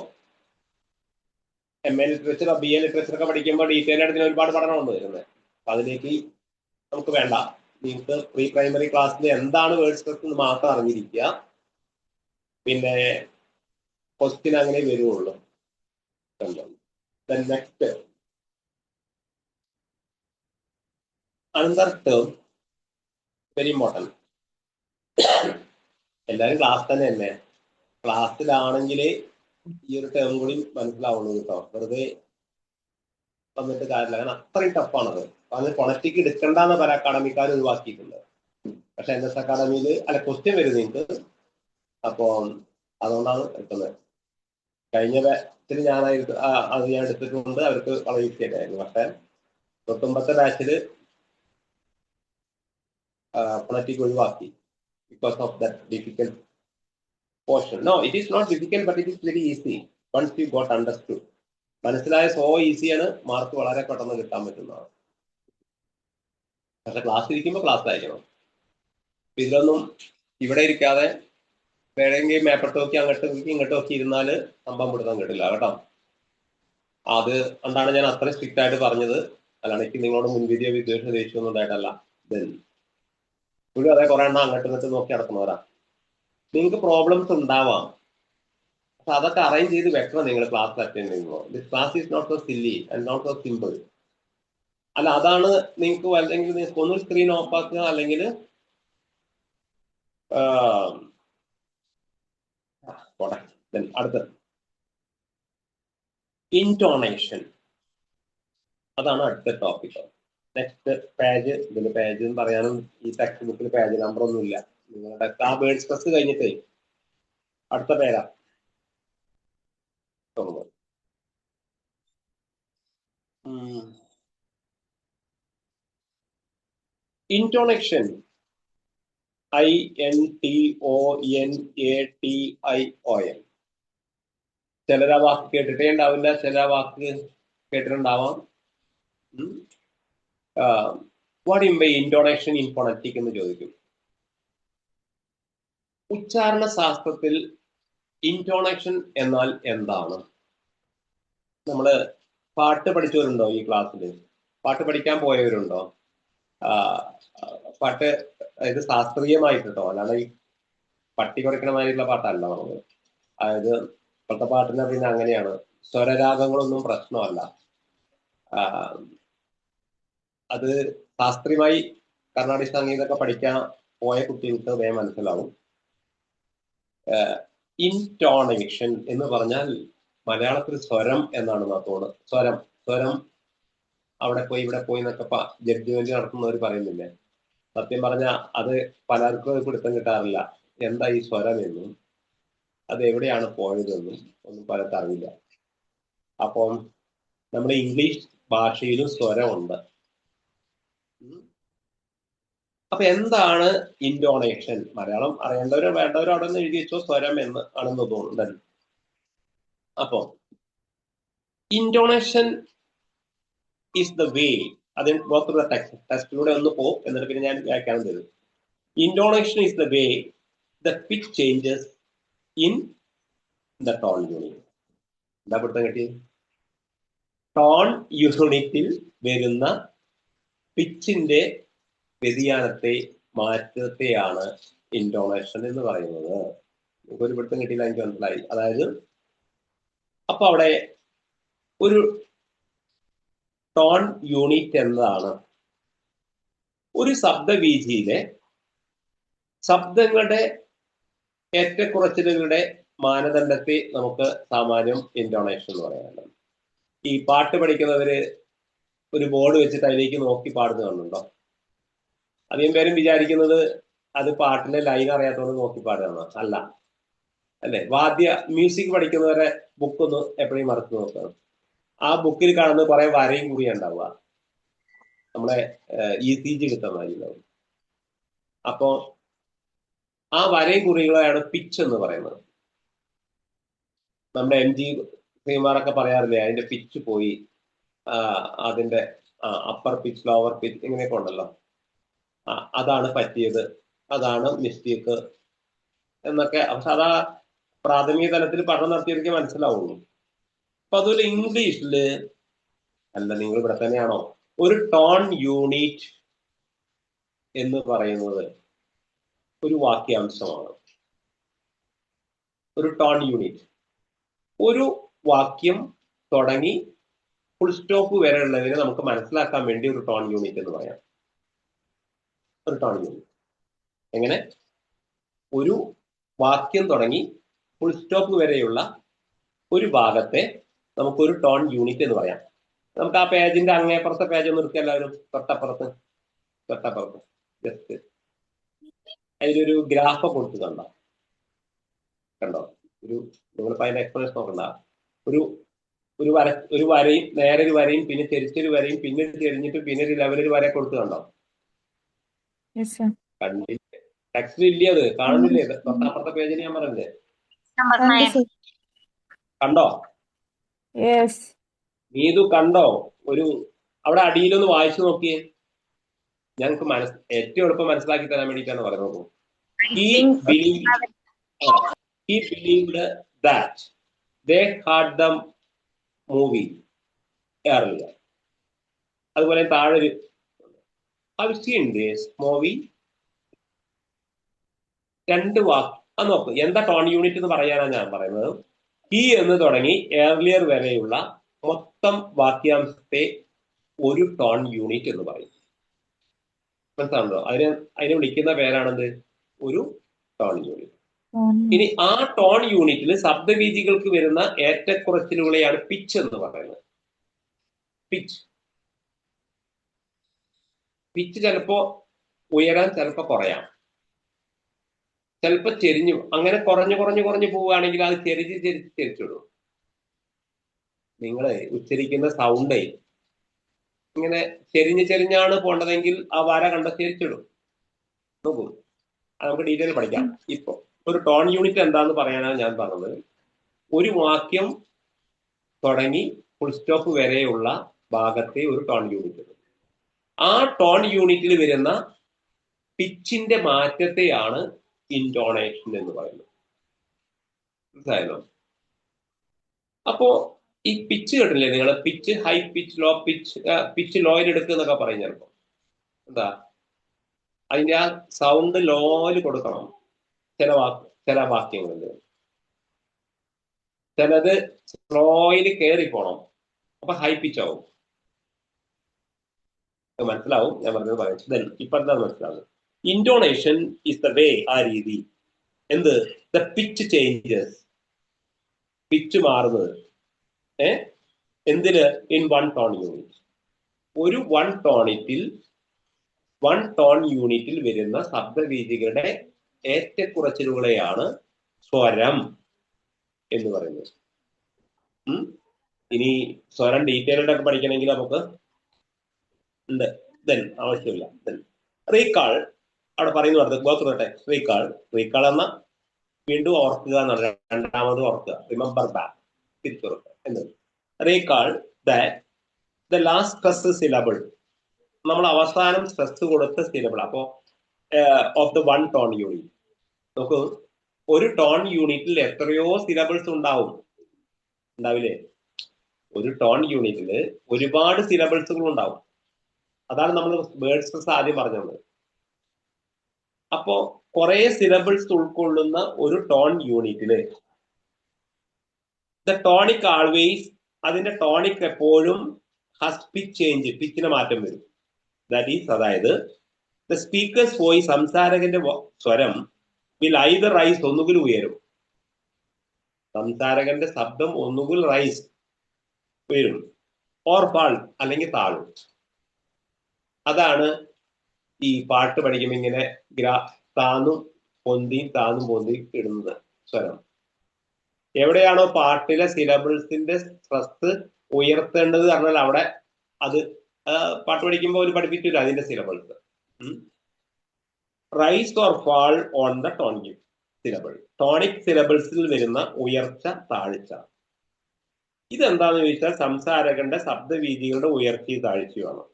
S1: MA ലിറ്ററേച്ചർ BA ലിറ്ററേച്ചർ ഒക്കെ പഠിക്കുമ്പോൾ ഡീറ്റെയിൽ ആയിട്ട് ഒരുപാട് പഠനമുണ്ട് വരുന്നത്. അപ്പൊ അതിലേക്ക് നമുക്ക് വേണ്ട. നിങ്ങൾക്ക് പ്രീ പ്രൈമറി ക്ലാസ്സിൽ എന്താണ് വേർഡ് സ്ട്രെസ് എന്ന് മാത്രം അറിഞ്ഞിരിക്കുക, പിന്നെ ക്വസ്റ്റ്യൻ അങ്ങനെ വരുവുള്ളൂ. Next another term very important. എല്ലാവരും ക്ലാസ് തന്നെ ക്ലാസ്സിലാണെങ്കിൽ ഈ ഒരു ടേം കൂടി മനസ്സിലാവുള്ളൂ കേട്ടോ. വെറുതെ വന്നിട്ട് കാര്യമില്ല, കാരണം അത്രയും ടഫാണത്. അത് ഫോണറ്റിക് എടുക്കണ്ടെന്ന് പല അക്കാഡമിക്കാർ ഒഴിവാക്കിയിട്ടുണ്ട്. പക്ഷെ NS അക്കാഡമിയിൽ അല്ല ക്വസ്റ്റ്യൻ വരും നിങ്ങൾക്ക്. അപ്പോൾ അതുകൊണ്ടാണ് എടുക്കുന്നത്. കഴിഞ്ഞ ബാച്ചിൽ അത് ഞാൻ എടുത്തിട്ടുണ്ട്, അവർക്ക് വളരെ ഈസി ആയിട്ടായിരുന്നു. പക്ഷെ തൊട്ടുമ്പത്തെ ബാച്ചിൽ ഫോണറ്റിക് ഒഴിവാക്കി because of that difficult portion. No, it is not difficult, but it is very easy once you got understood. മനസ്സിലായ ഈസിയാണ്, മാർക്ക് വളരെ പെട്ടെന്ന് കിട്ടാൻ പറ്റുന്നതാണ്. പക്ഷെ ക്ലാസ് ഇരിക്കുമ്പോൾ ക്ലാസ് ആയിരിക്കണം. ഇതിലൊന്നും ഇവിടെ ഇരിക്കാതെ വേണമെങ്കിൽ മേപ്പട്ട് നോക്കി അങ്ങോട്ട് നോക്കി ഇങ്ങോട്ട് നോക്കി ഇരുന്നാൽ സംഭവം പിടുത്തം കിട്ടില്ല കേട്ടോ. അത് കൊണ്ടാണ് ഞാൻ അത്ര സ്ട്രിക്റ്റ് ആയിട്ട് പറഞ്ഞത്. അല്ലാണ്ട് എനിക്ക് നിങ്ങളോട് മുൻവിധിയോ വിദ്വേഷ ദേഷ്യമൊന്നും ഉണ്ടായിട്ടല്ല. അതേ കുറെ എണ്ണം അങ്ങോട്ട് ഇങ്ങോട്ട് നോക്കി നടക്കുന്നവരാ. നിങ്ങൾക്ക് പ്രോബ്ലംസ് ഉണ്ടാവാം, പക്ഷെ അതൊക്കെ അറേഞ്ച് ചെയ്ത് വെക്കണം നിങ്ങൾ ക്ലാസ് അറ്റൻഡ് ചെയ്യുമ്പോൾ. This class is not so silly and not so simple. അല്ല, അതാണ് നിങ്ങൾക്ക് അല്ലെങ്കിൽ നിങ്ങൾക്ക് ഒന്നും സ്ക്രീൻ ഓഫ് ആക്കുക, അല്ലെങ്കിൽ അടുത്ത ഇൻടോണേഷൻ. അതാണ് അടുത്ത ടോപ്പിക്. Next page. ഇതിന് പേജ് എന്ന് പറയാനും ഈ ടെക്സ്റ്റ് ബുക്കിൽ പേജ് നമ്പർ ഒന്നും ഇല്ല. നിങ്ങളുടെ ആ വേർഡ് സ്ട്രെസ് കഴിഞ്ഞിട്ടേ അടുത്ത പേരാ. Intonation INTONATION. ചിലർ ആ വാക്ക് കേട്ടിട്ടേ ഉണ്ടാവില്ല, ചില വാക്ക് കേട്ടിട്ടുണ്ടാവാം. What you by intonation in phonetic എന്ന് ചോദിക്കും. ഉച്ചാരണ ശാസ്ത്രത്തിൽ ഇൻടോണേഷൻ എന്നാൽ എന്താണ്? നമ്മള് പാട്ട് പഠിച്ചവരുണ്ടോ ഈ ക്ലാസ്സിൽ? പാട്ട് പഠിക്കാൻ പോയവരുണ്ടോ? പാട്ട് അതായത് ശാസ്ത്രീയമായിട്ടോ, അല്ലാതെ ഈ പട്ടി കുറയ്ക്കണമായിട്ടുള്ള പാട്ടല്ല നമ്മള്. അതായത് ഇപ്പോഴത്തെ പാട്ടിന് പിന്നെ അങ്ങനെയാണ്, സ്വരരാഗങ്ങളൊന്നും പ്രശ്നമല്ല. അത് ശാസ്ത്രീയമായി കർണാടക സംഗീതമൊക്കെ പഠിക്കാൻ പോയ കുട്ടികൾക്ക് വേഗം മനസ്സിലാവും. ഇൻടോണേഷൻ എന്ന് പറഞ്ഞാൽ മലയാളത്തിൽ സ്വരം എന്നാണ് നാത്തോട്. സ്വരം അവിടെ പോയി ഇവിടെ പോയി എന്നൊക്കെ ജഡ്ജ്മെന്റ് നടത്തുന്നവർ പറയുന്നില്ലേ. സത്യം പറഞ്ഞാൽ അത് പലർക്കും പിടുത്തം കിട്ടാറില്ല. എന്താ ഈ സ്വരം എന്നും അത് എവിടെയാണ് പോയതെന്നും ഒന്നും പലർക്കും അറിയില്ല. അപ്പം നമ്മുടെ ഇംഗ്ലീഷ് ഭാഷയിലും സ്വരമുണ്ട്. അപ്പൊ എന്താണ് ഇൻറ്റോണേഷൻ? മലയാളം അറിയേണ്ടവരോ വേണ്ടവരോ അവിടെ നിന്ന് എഴുതി വെച്ചോ, സ്വരം എന്ന് ആണെന്ന് തോന്നുന്നുണ്ടല്ലോ. അപ്പോ ഇൻറ്റോണേഷൻ ഈസ് ദ വേ, അതിൽ ഗോ ത്രൂ ദ ടെക്സ്റ്റിലൂടെ ഒന്ന് പോകും, എന്നിട്ട് പിന്നെ ഞാൻ വ്യാഖ്യാനം തരും. Intonation is the way the pitch changes in the tone unit. എന്താ പിടുത്തം കിട്ടി? ടോൺ യൂണിറ്റിൽ വരുന്ന പിച്ചിന്റെ വ്യതിയാനത്തെ, മാറ്റത്തെയാണ് ഇൻറ്റോണേഷൻ എന്ന് പറയുന്നത്. ഒരു പിടുത്തം കിട്ടിയില്ല, എനിക്ക് മനസ്സിലായി. അതായത് അപ്പൊ അവിടെ ഒരു ടോൺ യൂണിറ്റ് എന്നതാണ് ഒരു ശബ്ദവീചിയിലെ ശബ്ദങ്ങളുടെ ഏറ്റക്കുറച്ചിലുകളുടെ മാനദണ്ഡത്തെ നമുക്ക് സാമാന്യം ഇൻറ്റോണേഷൻ എന്ന് പറയാനുണ്ട്. ഈ പാട്ട് പഠിക്കുന്നവര് ഒരു ബോർഡ് വെച്ചിട്ട് അതിലേക്ക് നോക്കി പാടുന്നത് കണ്ടുണ്ടോ? അധികം പേരും വിചാരിക്കുന്നത് അത് പാട്ടിന്റെ ലൈൻ അറിയാത്തതുകൊണ്ട് നോക്കി പാടുകയാണ്. അല്ല, അല്ലെ? മ്യൂസിക് പഠിക്കുന്നവരെ ബുക്ക് ഒന്ന് എപ്പോഴും മറച്ചു നോക്കണം. ആ ബുക്കിൽ കാണുന്ന കുറെ വരയും കൂടി ഉണ്ടാവുക, നമ്മളെ ECG എടുത്ത മാതിരി ഉണ്ടാവും. അപ്പോ ആ വരയും കുറികളെയാണ് പിച്ച് എന്ന് പറയുന്നത്. നമ്മുടെ MG ശ്രീമാരൊക്കെ പറയാറില്ലേ, അതിന്റെ പിച്ച് പോയി, അതിന്റെ അപ്പർ പിച്ച്, ലോവർ പിച്ച് ഇങ്ങനെയൊക്കെ ഉണ്ടല്ലോ, അതാണ് പറ്റിയത്, അതാണ് മിസ്റ്റേക്ക് എന്നൊക്കെ. പക്ഷെ അതാ പ്രാഥമിക തലത്തിൽ പഠനം നടത്തിയവർക്ക് മനസ്സിലാവുള്ളൂ. അപ്പൊ അതുപോലെ ഇംഗ്ലീഷില് അല്ല, നിങ്ങൾ ഇവിടെ തന്നെയാണോ, ഒരു ടോൺ യൂണിറ്റ് എന്ന് പറയുന്നത് ഒരു വാക്യാംശമാണ്. ഒരു ടോൺ യൂണിറ്റ്, ഒരു വാക്യം തുടങ്ങി ഫുൾ സ്റ്റോപ്പ് വരെ ഉള്ളതിനെ നമുക്ക് മനസ്സിലാക്കാൻ വേണ്ടി ഒരു ടോൺ യൂണിറ്റ് എന്ന് പറയാം. ഒരു ടോൺ യൂണിറ്റ് എങ്ങനെ? ഒരു വാക്യം തുടങ്ങി ഫുൾ സ്റ്റോപ്പ് വരെയുള്ള ഒരു ഭാഗത്തെ നമുക്കൊരു ടോൺ യൂണിറ്റ് എന്ന് പറയാം. നമുക്ക് ആ പേജിന്റെ അങ്ങേപ്പുറത്തെ പേജ് ഒന്ന് എടുക്കുക എല്ലാവരും. തൊട്ടപ്പുറത്ത് ജസ്റ്റ് അതിലൊരു ഗ്രാഫ് കൊടുത്ത് കണ്ടോ? നിങ്ങളിപ്പോ അതിന്റെ എക്സ്പ്രഷൻ നോക്കണ്ട. ഒരു വരയും, നേരെ ഒരു വരയും, പിന്നെ ചെരിച്ചൊരു വരയും, പിന്നെ ചെരിഞ്ഞിട്ട് പിന്നെ ഒരു ലെവലൊരു വര കൊടുത്ത് കണ്ടോ? കണ്ടില്ല? ടെക്സ്റ്റ് ഇല്ലേ? അത് കാണുന്നില്ലേ? തൊട്ടപ്പുറത്തെ പേജിൽ ഞാൻ പറഞ്ഞില്ലേ? കണ്ടോ? നീതു കണ്ടോ? അവിടെ അടിയിലൊന്ന് വായിച്ചു നോക്കിയേ. ഞങ്ങൾക്ക് ഏറ്റവും എളുപ്പം മനസ്സിലാക്കി തരാൻ വേണ്ടിയിട്ടാണ് പറയുന്നത്. He believed that they had the movie earlier. അതുപോലെ താഴെ I've seen this movie. രണ്ട് വാക്ക് അത് നോക്ക്. എന്താ ടോൺ യൂണിറ്റ് എന്ന് പറയാനാണ് ഞാൻ പറയുന്നത്. ഹി എന്ന് തുടങ്ങി ഏർലിയർ വരെയുള്ള മൊത്തം വാക്യാംശത്തെ ഒരു ടോൺ യൂണിറ്റ് എന്ന് പറയും. മനസ്സിലാണല്ലോ? അതിനെ വിളിക്കുന്ന പേരാണെന്ത്? ഒരു ടോൺ യൂണിറ്റ്. ഇനി ആ ടോൺ യൂണിറ്റിൽ ശബ്ദവീചികൾക്ക് വരുന്ന ഏറ്റക്കുറച്ചിലുകളെയാണ് പിച്ച് എന്ന് പറയുന്നത്. പിച്ച് ചിലപ്പോ ഉയരാൻ, ചിലപ്പോ കുറയാം, ചിലപ്പോ ചെരിഞ്ഞു, അങ്ങനെ കുറഞ്ഞു പോവുകയാണെങ്കിൽ അത് ചെരിച്ചിടും. നിങ്ങള് ഉച്ചരിക്കുന്ന സൗണ്ടേ ഇങ്ങനെ ചെരിഞ്ഞാണ് പോണ്ടതെങ്കിൽ ആ വര കണ്ട ചെരിച്ചിടും. നോക്കൂ, അത് നമുക്ക് ഡീറ്റെയിൽ പഠിക്കാം. ഇപ്പൊ ഒരു ടോൺ യൂണിറ്റ് എന്താന്ന് പറയാനാണ് ഞാൻ പറഞ്ഞത്. ഒരു വാക്യം തുടങ്ങി ഫുൾ സ്റ്റോപ്പ് വരെയുള്ള ഭാഗത്തെ ഒരു ടോൺ യൂണിറ്റ്. ആ ടോൺ യൂണിറ്റിൽ വരുന്ന പിച്ചിന്റെ മാറ്റത്തെയാണ് ഇൻറ്റോണേഷൻ എന്ന് പറയുന്നത്. മനസ്സിലായല്ലോ? അപ്പോ ഈ പിച്ച് കേട്ടില്ലേ നിങ്ങൾ? Pitch, high pitch, low pitch, pitch ലോയിൽ എടുക്കുക എന്നൊക്കെ പറയും ചിലപ്പോ. എന്താ അതിന്റെ ആ സൗണ്ട് ലോയിൽ കൊടുക്കണം ചില വാക്യങ്ങളിൽ. ചിലത് സ്ലോയിൽ കയറി പോണം, അപ്പൊ ഹൈ പിച്ച് ആവും. മനസ്സിലാവും ഞാൻ പറഞ്ഞത് പറയാം. ഇപ്പൊ എന്താ മനസ്സിലാവുന്നത്? ഇൻറ്റോണേഷൻ ഇസ് ദ വേ, ആ രീതി. എന്ത്? ദ പിച്ച് ചേഞ്ചസ്, പിച്ച് മാറുന്നത്. എന്തിന്? In one tone unit. ഒരു വൺ ടോൺ യൂണിറ്റിൽ വരുന്ന ശബ്ദവീചികളുടെ ഏറ്റക്കുറച്ചിലുകളെയാണ് സ്വരം എന്ന് പറയുന്നത്. ഇനി സ്വരം ഡീറ്റെയിൽഡ് ഒക്കെ പഠിക്കണമെങ്കിൽ നമുക്ക് ഉണ്ട്. ദെൻ ആവശ്യമില്ല. ദെൻ റീകാൾ അവിടെ പറയുന്നു പറഞ്ഞത് ഗോ ത്രൂ ടെക്സ്റ്റ്. റീകാൾ എന്ന വീണ്ടും ഓർക്കുക എന്നാണ്, രണ്ടാമത് ഓർക്കുക. റിമെമ്പർ ബാക്ക്, തിരിച്ചോർക്കുക എന്നത്. Recall that the last stress syllable, നമ്മൾ അവസാനം സ്ട്രെസ് കൊടുത്ത സിലബിൾ. അപ്പോ of the one tone unit, നമുക്ക് ഒരു ടോൺ യൂണിറ്റിൽ എത്രയോ സിലബിൾസ് ഉണ്ടാവില്ലേ? ഒരു ടോൺ യൂണിറ്റിൽ ഒരുപാട് സിലബിൾസുകൾ ഉണ്ടാവും. അതാണ് നമ്മൾ വേർഡ് സ്ട്രെസ് ആദ്യം പറഞ്ഞത്. അപ്പോ കുറെ സിലബിൾസ് ഉൾക്കൊള്ളുന്ന ഒരു ടോൺ യൂണിറ്റില് ദ ടോണിക് ആൾവേസ്, അതിന്റെ ടോണിക് എപ്പോഴും ഹസ് പിച്ച് ചേഞ്ച്, പിച്ചിന് മാറ്റം വരും. ദാറ്റ് ഈസ്, അതായത് ദ സ്പീക്കേഴ്സ് വോയിസ്, സംസാരകന്റെ സ്വരം വിൽ ഐദർ റൈസ്, ഒന്നുകിൽ ഉയരും. സംസാരകന്റെ ശബ്ദം ഒന്നുകിൽ റൈസ് ഉയരും, ഓർ ഫാൾ അല്ലെങ്കിൽ താഴും. അതാണ് ഈ പാട്ട് പഠിക്കുമ്പോൾ ഇങ്ങനെ താന്നും പൊന്തിയും ഇടുന്നത് സ്വരം. എവിടെയാണോ പാട്ടിലെ സിലബിൾസിന്റെ സ്ട്രെസ് ഉയർത്തേണ്ടത് പറഞ്ഞാൽ അവിടെ അത് പാട്ട് പഠിക്കുമ്പോൾ ഒരു പഠിപ്പിക്കില്ല അതിന്റെ syllables. Rise or fall on the tonic syllable, tonic സിലബിൾസിൽ വരുന്ന ഉയർച്ച താഴ്ച. ഇതെന്താന്ന് ചോദിച്ചാൽ സംസാരകന്റെ ശബ്ദവീതികളുടെ ഉയർച്ചയും താഴ്ചയുമാണ്.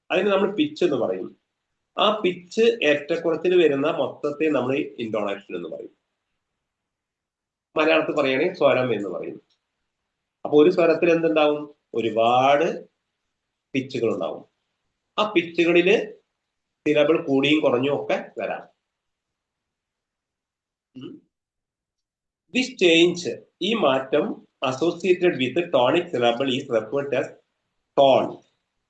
S1: അതിന് നമ്മൾ പിച്ച് എന്ന് പറയും. ആ പിച്ച് ഏറ്റക്കുറച്ചിൽ വരുന്ന മൊത്തത്തെ നമ്മൾ ഇൻടോണേഷൻ എന്ന് പറയും. മലയാളത്തിൽ പറയുകയാണെങ്കിൽ സ്വരം എന്ന് പറയും. അപ്പൊ ഒരു സ്വരത്തിൽ എന്തുണ്ടാവും? ഒരുപാട് പിച്ചുകൾ ഉണ്ടാവും. ആ പിച്ചുകളില് സിലബിൾ കൂടിയും കുറഞ്ഞും ഒക്കെ വരാം. ദിസ് ചേഞ്ച്, ഈ മാറ്റം associated with tonic syllable is referred as tone.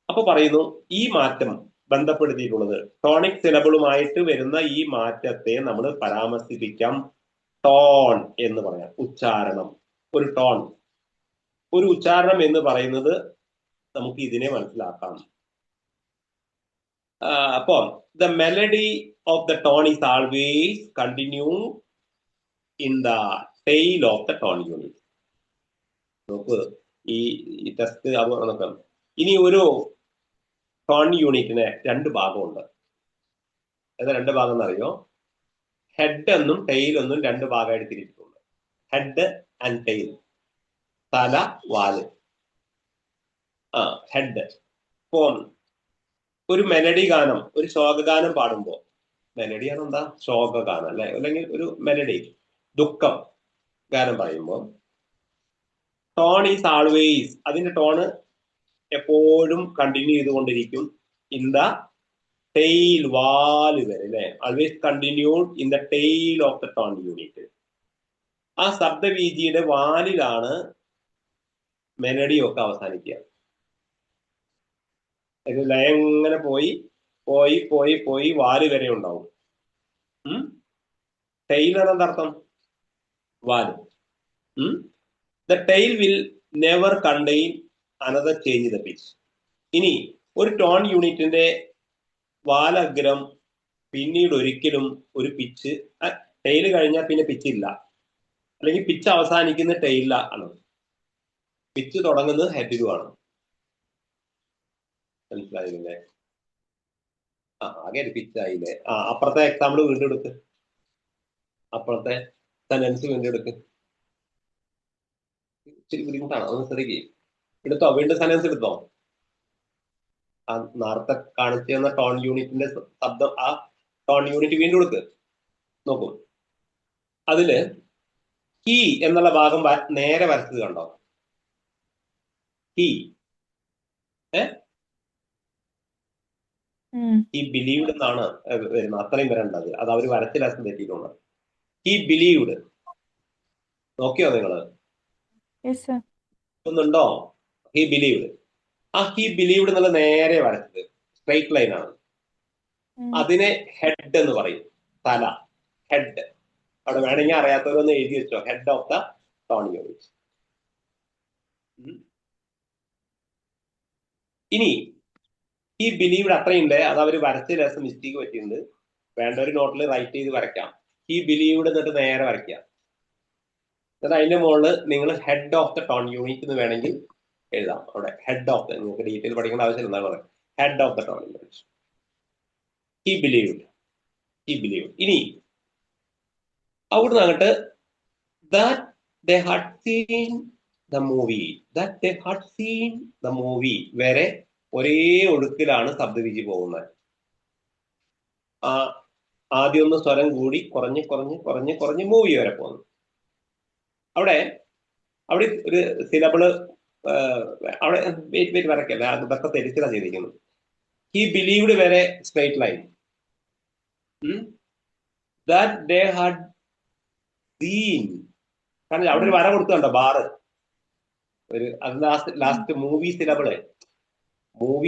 S1: അപ്പൊ പറയുന്നു ഈ മാറ്റം ബന്ധപ്പെടുത്തിയിട്ടുള്ളത് ടോണിക് സിലബിളുമായിട്ട് വരുന്ന ഈ മാറ്റത്തെ നമ്മൾ പരാമർശിപ്പിക്കാം ടോൺ എന്ന് പറയാം. ഉച്ചാരണം, ഒരു ടോൺ, ഒരു ഉച്ചാരണം എന്ന് പറയുന്നത് നമുക്ക് ഇതിനെ മനസ്സിലാക്കാം. അപ്പോൾ the melody of the tone is always continue in the tale of the tone unit. നമുക്ക് ഈ ടെസ്റ്റ് നോക്കാം. ഇനി ഒരു ടോൺ യൂണിറ്റിന് രണ്ട് ഭാഗമുണ്ട്. ഏതാ രണ്ട് ഭാഗം എന്നറിയോ? ഹെഡ് എന്നും ടെയിൽ എന്നും രണ്ട് ഭാഗമായിട്ട് തിരിച്ചിട്ടുണ്ട്. ഹെഡ് ആൻഡ് ടെയിൽ, തല വാല്. ഹെഡ്. ഇപ്പോ ഒരു മെലഡി ഗാനം, ഒരു ശോകഗാനം പാടുമ്പോ, മെലഡിയാണ് എന്താ ശോകഗാനം അല്ലെ, അല്ലെങ്കിൽ ഒരു മെലഡി ദുഃഖം ഗാനം പറയുമ്പോൾ ടോൺ ഈസ് ആൾവേസ്, അതിന്റെ ടോണ് എപ്പോഴും കണ്ടിന്യൂ ചെയ്തുകൊണ്ടിരിക്കും ഇൻ ദ ടെയിൽ, വാല് വരെ അല്ലെ. Always continued in the tale of the tone unit. ആ ശബ്ദവീതിയുടെ വാലിലാണ് മെലഡി ഒക്കെ അവസാനിക്കുക. ലയം ഇങ്ങനെ പോയി പോയി പോയി പോയി വാല് വരെ ഉണ്ടാവും. ടെയിൽ എന്നർത്ഥം വാല്. The tail will never contain another change the pitch. ഇനി ഒരു ടോൺ യൂണിറ്റിന്റെ വാലഗ്രം പിന്നീട് ഒരിക്കലും ഒരു പിച്ച്, ടെയിൽ കഴിഞ്ഞാൽ പിന്നെ പിച്ച് ഇല്ല, അല്ലെങ്കിൽ പിച്ച് അവസാനിക്കുന്ന ടെയിലാണ്, പിച്ച് തുടങ്ങുന്നത് ഹെഡിലുമാണ്. മനസ്സിലായില്ലേ? ആകെ ഒരു പിച്ചായില്ലേ? അപ്പുറത്തെ എക്സാമ്പിൾ വീണ്ടും എടുക്ക്, അപ്പുറത്തെ സെന്റൻസ് വീണ്ടും എടുക്ക്. ഇച്ചിരി ബുദ്ധിമുട്ടാണ്, ഒന്ന് ശ്രദ്ധിക്കുക. എടുത്തോ, വീണ്ടും സെന്റൻസ് എടുത്തോ. ആ നേരത്തെ കാണിച്ചു തന്ന ടോൺ യൂണിറ്റിന്റെ ശബ്ദം, ആ ടോൺ യൂണിറ്റ് വീണ്ടും എടുക്ക്, നോക്കൂ. അതില് ഹി എന്നുള്ള ഭാഗം നേരെ വരച്ചത് കണ്ടോ? ഹി ഹി ബിലീവ്ഡ് എന്നാണ് വരുന്നത്. അത്രയും വരേണ്ടത് അത് അവർ വരച്ച ലെസൺ തെറ്റിയിട്ടുണ്ട്. ഹി ബിലീവ്ഡ്, നോക്കിയോ നിങ്ങള്? ഒന്നുണ്ടോ? He believed. ആ ഹി ബിലീവ്ഡ് എന്നുള്ള നേരെ വരച്ചത് സ്ട്രൈറ്റ് ലൈൻ ആണ്. അതിനെ ഹെഡ് എന്ന് പറയും, തല, ഹെഡ്. അവിടെ വേണമെങ്കിൽ അറിയാത്തവരൊന്ന് എഴുതി വെച്ചോ, head of the tone unit. ഇനി ഈ ബിലീവ്ഡ് അത്രയുണ്ട്, അത് അവർ വരച്ച ലെസൺ മിസ്റ്റേക്ക് പറ്റിയിട്ടുണ്ട്. വേണ്ട ഒരു നോട്ടിൽ റൈറ്റ് ചെയ്ത് വരയ്ക്കാം. ഈ ബിലീവ്ഡ് എന്നിട്ട് നേരെ വരയ്ക്കാം. എന്നിട്ട് അതിന്റെ മുകളിൽ നിങ്ങൾ head of the tone unit എന്ന് വേണമെങ്കിൽ എഴുതാം. അവിടെ ഹെഡ് ഓഫ് ദ, നിങ്ങൾക്ക് ഡീറ്റെയിൽ പഠിക്കേണ്ട ആവശ്യം എന്താണ് പറയുക, head of the tone unit. He believed. ഇനി അവിടുന്ന് അങ്ങോട്ട് that they had seen the movie വരെ ഒരേ ഒഴുക്കിലാണ് ശബ്ദവീചി പോകുന്നത്. ആദ്യം ഒന്ന് സ്വരം കൂടി കുറഞ്ഞ് മൂവി വരെ പോകുന്നു. അവിടെ ഒരു സിലബിള് അവിടെ വെയിറ്റ് വരക്കല്ല, അതൊക്കെ തെറ്റിച്ചാണ് ചെയ്തിരിക്കുന്നത്. ഹി ബിലീവ്ഡ് വരെ straight line. That they had seen, കാരണം അവിടെ ഒരു വര കൊടുത്തുണ്ടോ, ബാറ് ഒരു ലാസ്റ്റ് മൂവി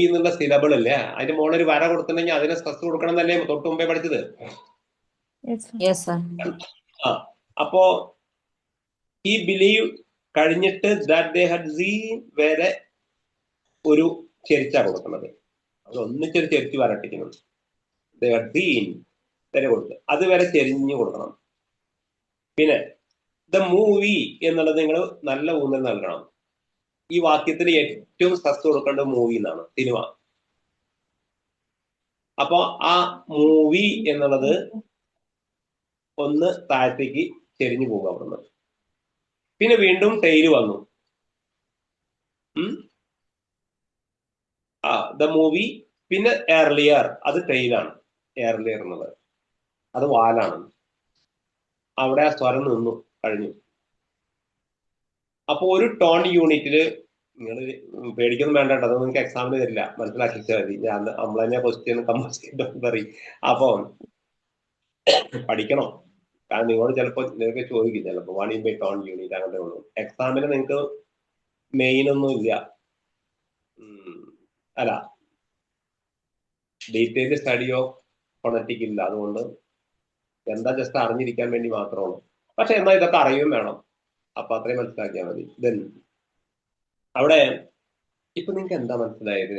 S1: എന്നുള്ള സിലബിൾ അല്ലേ, അതിന്റെ മുകളിൽ ഒരു വര കൊടുത്തിട്ടുണ്ടെങ്കിൽ അതിനെ സ്ട്രെസ് കൊടുക്കണം എന്നല്ലേ തൊട്ട് മുമ്പേ പഠിച്ചത്. അപ്പോ ഈ ബിലീവ് കഴിഞ്ഞിട്ട് ദാറ്റ് ദേ ഹാഡ് സീൻ വരെ ഒരു ചെരിച്ചാ കൊടുക്കുന്നത്. അത് ഒന്നിച്ചൊരു ചെരിച്ച് വരട്ടിക്കുന്നത്. ദേ ഹാഡ് സീൻ വരെ കൊടുത്ത് അതുവരെ ചെരിഞ്ഞു കൊടുക്കണം. പിന്നെ ദ മൂവി എന്നുള്ളത് നിങ്ങൾ നല്ല ഊന്നൽ നൽകണം. ഈ വാക്യത്തിന് ഏറ്റവും സ്ട്രെസ് കൊടുക്കേണ്ടത് മൂവി എന്നാണ്, സിനിമ. അപ്പൊ ആ മൂവി എന്നുള്ളത് ഒന്ന് താഴത്തേക്ക് ചെരിഞ്ഞു പോകുക അവിടുന്ന്. പിന്നെ വീണ്ടും ടെയില് വന്നു. ദ മൂവി, പിന്നെ എർലിയർ, അത് ടെയിലാണ്. എർലിയർ എന്നുള്ളത് അത് വാലാണ്. അവിടെ ആ സ്വരം നിന്നു കഴിഞ്ഞു. അപ്പൊ ഒരു ടോൺ യൂണിറ്റില് നിങ്ങൾ പേടിക്കൊന്നും വേണ്ട കേട്ടോ, അതൊന്നും നിങ്ങൾക്ക് എക്സാമിന് തരില്ല, മനസ്സിലാക്കിച്ചാൽ മതി. ഞാൻ നമ്മൾ തന്നെ ക്വസ്റ്റ്യൻ പറയും. അപ്പൊ പഠിക്കണം, കാരണം നിങ്ങളോട് ചിലപ്പോൾ നിങ്ങൾക്ക് ചോദിക്കും, ചിലപ്പോൾ 1 ടോൺ യൂണിറ്റ് അങ്ങനത്തെ ഉള്ളൂ. എക്സാമിന് നിങ്ങൾക്ക് മെയിൻ ഒന്നും ഇല്ല, അല്ല ഡീറ്റെയിൽ സ്റ്റഡി ഓഫ് ഫോണറ്റിക് ഇല്ല. അതുകൊണ്ട് എന്താ ജസ്റ്റ് അറിഞ്ഞിരിക്കാൻ വേണ്ടി മാത്രമാണ്. പക്ഷെ എന്നാൽ ഇതൊക്കെ അറിയുകയും വേണം. അപ്പൊ അത്രയും മനസ്സിലാക്കിയാൽ മതി. ദെൻ അവിടെ ഇപ്പൊ നിങ്ങൾക്ക് എന്താ മനസ്സിലായത്?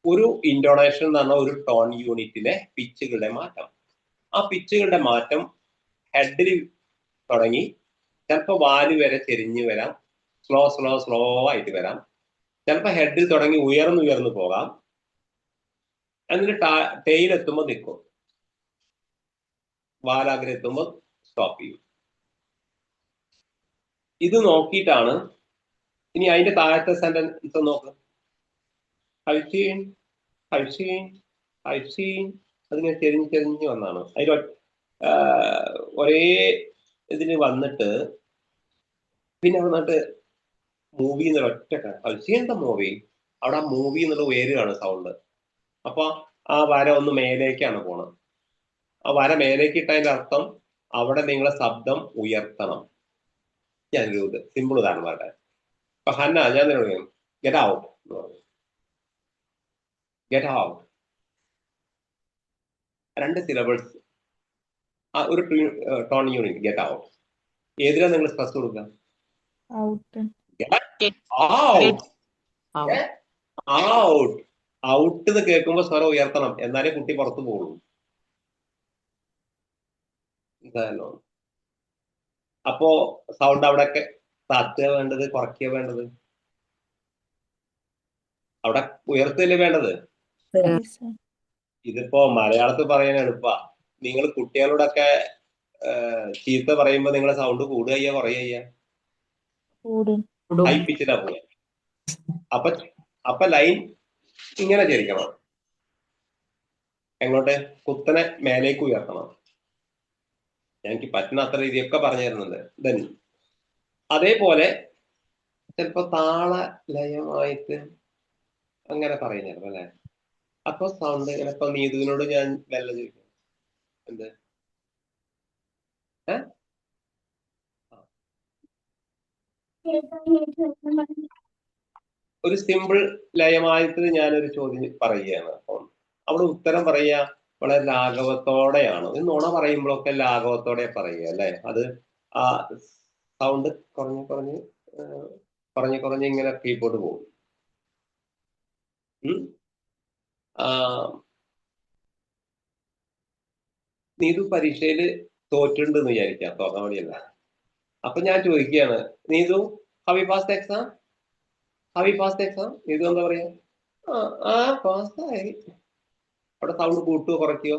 S1: ഒരു ഇൻറ്റോണേഷൻ എന്ന് പറഞ്ഞാൽ ഒരു ടോൺ യൂണിറ്റിലെ പിച്ചുകളുടെ മാറ്റം. ആ പിച്ചുകളുടെ മാറ്റം ഹെഡിൽ തുടങ്ങി ചിലപ്പോൾ വാല് വരെ ചെരിഞ്ഞ് വരാം, സ്ലോ ആയിട്ട് വരാം. ചിലപ്പോൾ ഹെഡിൽ തുടങ്ങി ഉയർന്നു പോകാം, എന്നിട്ട് ടെയിലെത്തുമ്പോൾ നിൽക്കും, വാലാഗ്രഹത്തുമ്പോൾ സ്റ്റോപ്പ് ചെയ്യും. ഇത് നോക്കിയിട്ടാണ് ഇനി അതിന്റെ താഴത്തെ സെന്റൻസ് നോക്ക്. അതിങ്ങനെ ചെരിഞ്ഞ് വന്നാണ്. അതിൽ ഒരേ ഇതിന് വന്നിട്ട് പിന്നെ വന്നിട്ട് മൂവി എന്നുള്ള ഒറ്റ എന്താ മൂവി, അവിടെ ആ മൂവി എന്നുള്ള വേരുകയാണ് സൗണ്ട്. അപ്പൊ ആ വര ഒന്ന് മേലേക്കാണ് പോണത്. ആ വര മേലേക്ക് ഇട്ടതിന്റെ അർത്ഥം അവിടെ നിങ്ങളെ ശബ്ദം ഉയർത്തണം. ഞാനൊരു സിമ്പിൾ ഉദാഹരണം പറയട്ടെ. ഇപ്പൊ ഹന്ന, ഞാൻ പറയും ഗെറ്റ് ഔട്ട് എന്ന് പറഞ്ഞു. ഗെറ്റ് ഔട്ട് 2 സിലബിൾസ്, ഒരു ടോൺ യൂണിറ്റ് ഗെറ്റ് ഔട്ട്. ഏതിനാ നിങ്ങൾ സ്ട്രെസ് കൊടുക്കുക? ഔട്ട് എന്ന് കേൾക്കുമ്പോ സ്വരം ഉയർത്തണം, എന്നാലേ കുട്ടി പുറത്തു പോകുള്ളൂ. അപ്പോ സൗണ്ട് അവിടെ താത്തുക വേണ്ടത്, കുറയ്ക്കുക വേണ്ടത്? അവിടെ ഉയർത്തല്ലേ വേണ്ടത്? ഇതിപ്പോ മലയാളത്തിൽ പറയാൻ എളുപ്പാ. നിങ്ങൾ കുട്ടികളോടൊക്കെ ചീത്ത പറയുമ്പോ നിങ്ങളെ സൗണ്ട് കൂടുക കുറയുക? ഹൈ പിച്ചിലാ പോവുക. അപ്പൊ ലൈൻ ഇങ്ങനെ ചരിക്കണം, എങ്ങോട്ട്? കുത്തനെ മേലേക്ക് ഉയർത്തണം. എനിക്ക് പറ്റുന്ന അത്ര രീതിയൊക്കെ പറഞ്ഞു തരുന്നുണ്ട്. ദെൻ അതേപോലെ ചിലപ്പോ താള ലയമായിട്ട് അങ്ങനെ പറയും ചിലപ്പോ, അല്ലെ? അപ്പൊ സൗണ്ട് ചിലപ്പോ നീതുവിനോട് ഞാൻ വല്ല ചോദിക്കും, എന്ത് ഒരു സിമ്പിൾ ലയമായിട്ട് ഞാനൊരു ചോദ്യം പറയുകയാണ്. അപ്പം അവിടെ ഉത്തരം പറയുക വളരെ ലാഘവത്തോടെയാണ്. നുണ പറയുമ്പോഴൊക്കെ ലാഘവത്തോടെ പറയുക, അല്ലെ? അത് ആ സൗണ്ട് കുറഞ്ഞ് ഇങ്ങനെ കീബോർഡ് പോകും. നീതു പരീക്ഷയിൽ തോറ്റിട്ടുണ്ടെന്ന് വിചാരിക്കാം, തോന്നാൻ വേണ്ടിയല്ല. അപ്പൊ ഞാൻ ചോദിക്കുകയാണ്, Neethu how you pass the exam, how you pass the exam? Neethu എന്താ പറയാ? ആ ആ പാസ്സായി. അവിടെ സൗണ്ട് കൂട്ടുകയോ കുറയ്ക്കുകയോ?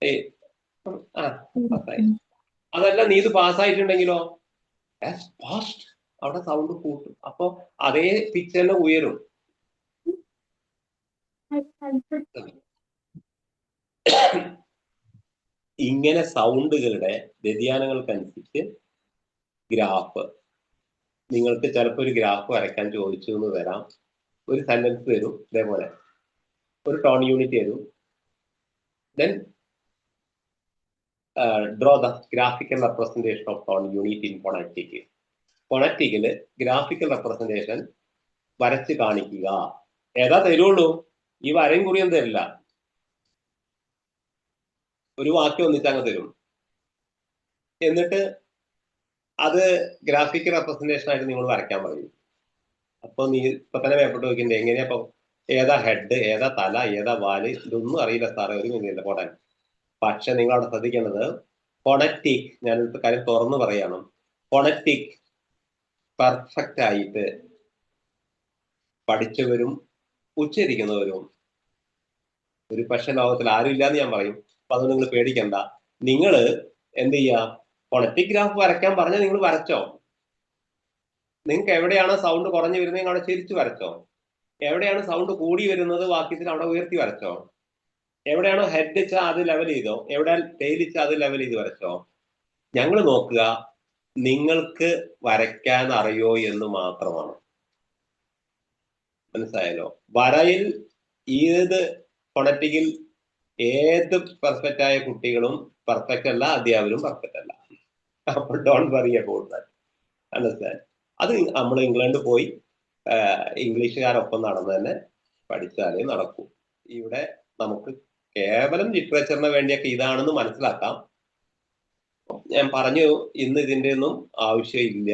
S1: ഏയ് ആ പാസ്സായി. അതല്ല, നീതു പാസ്സായിട്ടുണ്ടെങ്കിലോ? പാസ്റ്റ്, അവിടെ സൗണ്ട് കൂട്ടും. അപ്പൊ അതേ പിച്ച് തന്നെ ഉയരും. ഇങ്ങനെ സൗണ്ടുകളുടെ വ്യതിയാനങ്ങൾക്കനുസരിച്ച് ഗ്രാഫ്, നിങ്ങൾക്ക് ചിലപ്പോൾ ഒരു ഗ്രാഫ് വരയ്ക്കാൻ ചോദിച്ചു എന്ന് വരാം. ഒരു സെന്റൻസ് തരും ഇതേപോലെ, ഒരു ടോൺ യൂണിറ്റ് തരും, then draw the graphical representation of tone unit in phonetic. ഫോണറ്റിക്കില് ഗ്രാഫിക്കൽ റെപ്രസെന്റേഷൻ വരച്ച് കാണിക്കുക. ഏതാ തരുള്ളൂ, ഈ വരയും കുറിയും തരില്ല. ഒരു വാക്യം ഒന്നിച്ചങ്ങ് തരും. എന്നിട്ട് അത് ഗ്രാഫിക്കൽ റെപ്രസെന്റേഷൻ ആയിട്ട് നിങ്ങൾ വരയ്ക്കാൻ പറയും. അപ്പൊ നീ ഇപ്പൊ തന്നെ പേപ്പറിട്ട് നോക്കിണ്ട് എങ്ങനെയാ ഇപ്പൊ ഏതാ ഹെഡ്, ഏതാ തല, ഏതാ വാല്, ഇതൊന്നും അറിയില്ല സാറേ, ഒരു മിനിറ്റില്ല പോടാൻ. പക്ഷെ നിങ്ങൾ അവിടെ ശ്രദ്ധിക്കേണ്ടത് ഫോണറ്റിക്, ഞാനൊരു കാര്യം തുറന്നു പറയണം, ഫോണറ്റിക് പെർഫെക്റ്റ് ആയിട്ട് പഠിച്ചവരും ഉച്ചരിക്കുന്നവരും ഒരു പക്ഷെ ലോകത്തിൽ ആരും ഇല്ലാന്ന് ഞാൻ പറയും. അപ്പൊ അത് നിങ്ങൾ പേടിക്കണ്ട. നിങ്ങൾ എന്ത് ചെയ്യുക, ഫോണറ്റിക് ഗ്രാഫ് വരയ്ക്കാൻ പറഞ്ഞാൽ നിങ്ങൾ വരച്ചോ. നിങ്ങൾക്ക് എവിടെയാണ് സൗണ്ട് കുറഞ്ഞു വരുന്നത് അവിടെ തിരിച്ചു വരച്ചോ. എവിടെയാണ് സൗണ്ട് കൂടി വരുന്നത് വാക്യത്തിൽ അവിടെ ഉയർത്തി വരച്ചോ. എവിടെയാണോ ഹെഡ് വെച്ചാൽ അത് ലെവൽ ചെയ്തോ, എവിടെ ടെയിൽ വെച്ചാൽ അത് ലെവൽ ചെയ്ത് വരച്ചോ. ഞങ്ങൾ നോക്കുക നിങ്ങൾക്ക് വരയ്ക്കാൻ അറിയോ എന്ന് മാത്രമാണ്. മനസ്സിലായല്ലോ? വരയിൽ ഏത് ഫോണറ്റിക്കിൽ ഏത് പെർഫെക്റ്റ് ആയ കുട്ടികളും പെർഫെക്റ്റ് അല്ല, അധ്യാപകരും പെർഫെക്റ്റ് അല്ല. അപ്പോൾ don't worry about that. Understand? അത് നമ്മൾ ഇംഗ്ലണ്ടിൽ പോയി ഇംഗ്ലീഷുകാരൊപ്പം നടന്ന് തന്നെ പഠിച്ചാലേ നടക്കൂ. ഇവിടെ നമുക്ക് കേവലം ലിറ്ററേച്ചറിന് വേണ്ടിയൊക്കെ ഇതാണെന്ന് മനസ്സിലാക്കാം. ഞാൻ പറഞ്ഞു, ഇന്ന് ഇതിന്റെ ഒന്നും ആവശ്യമില്ല.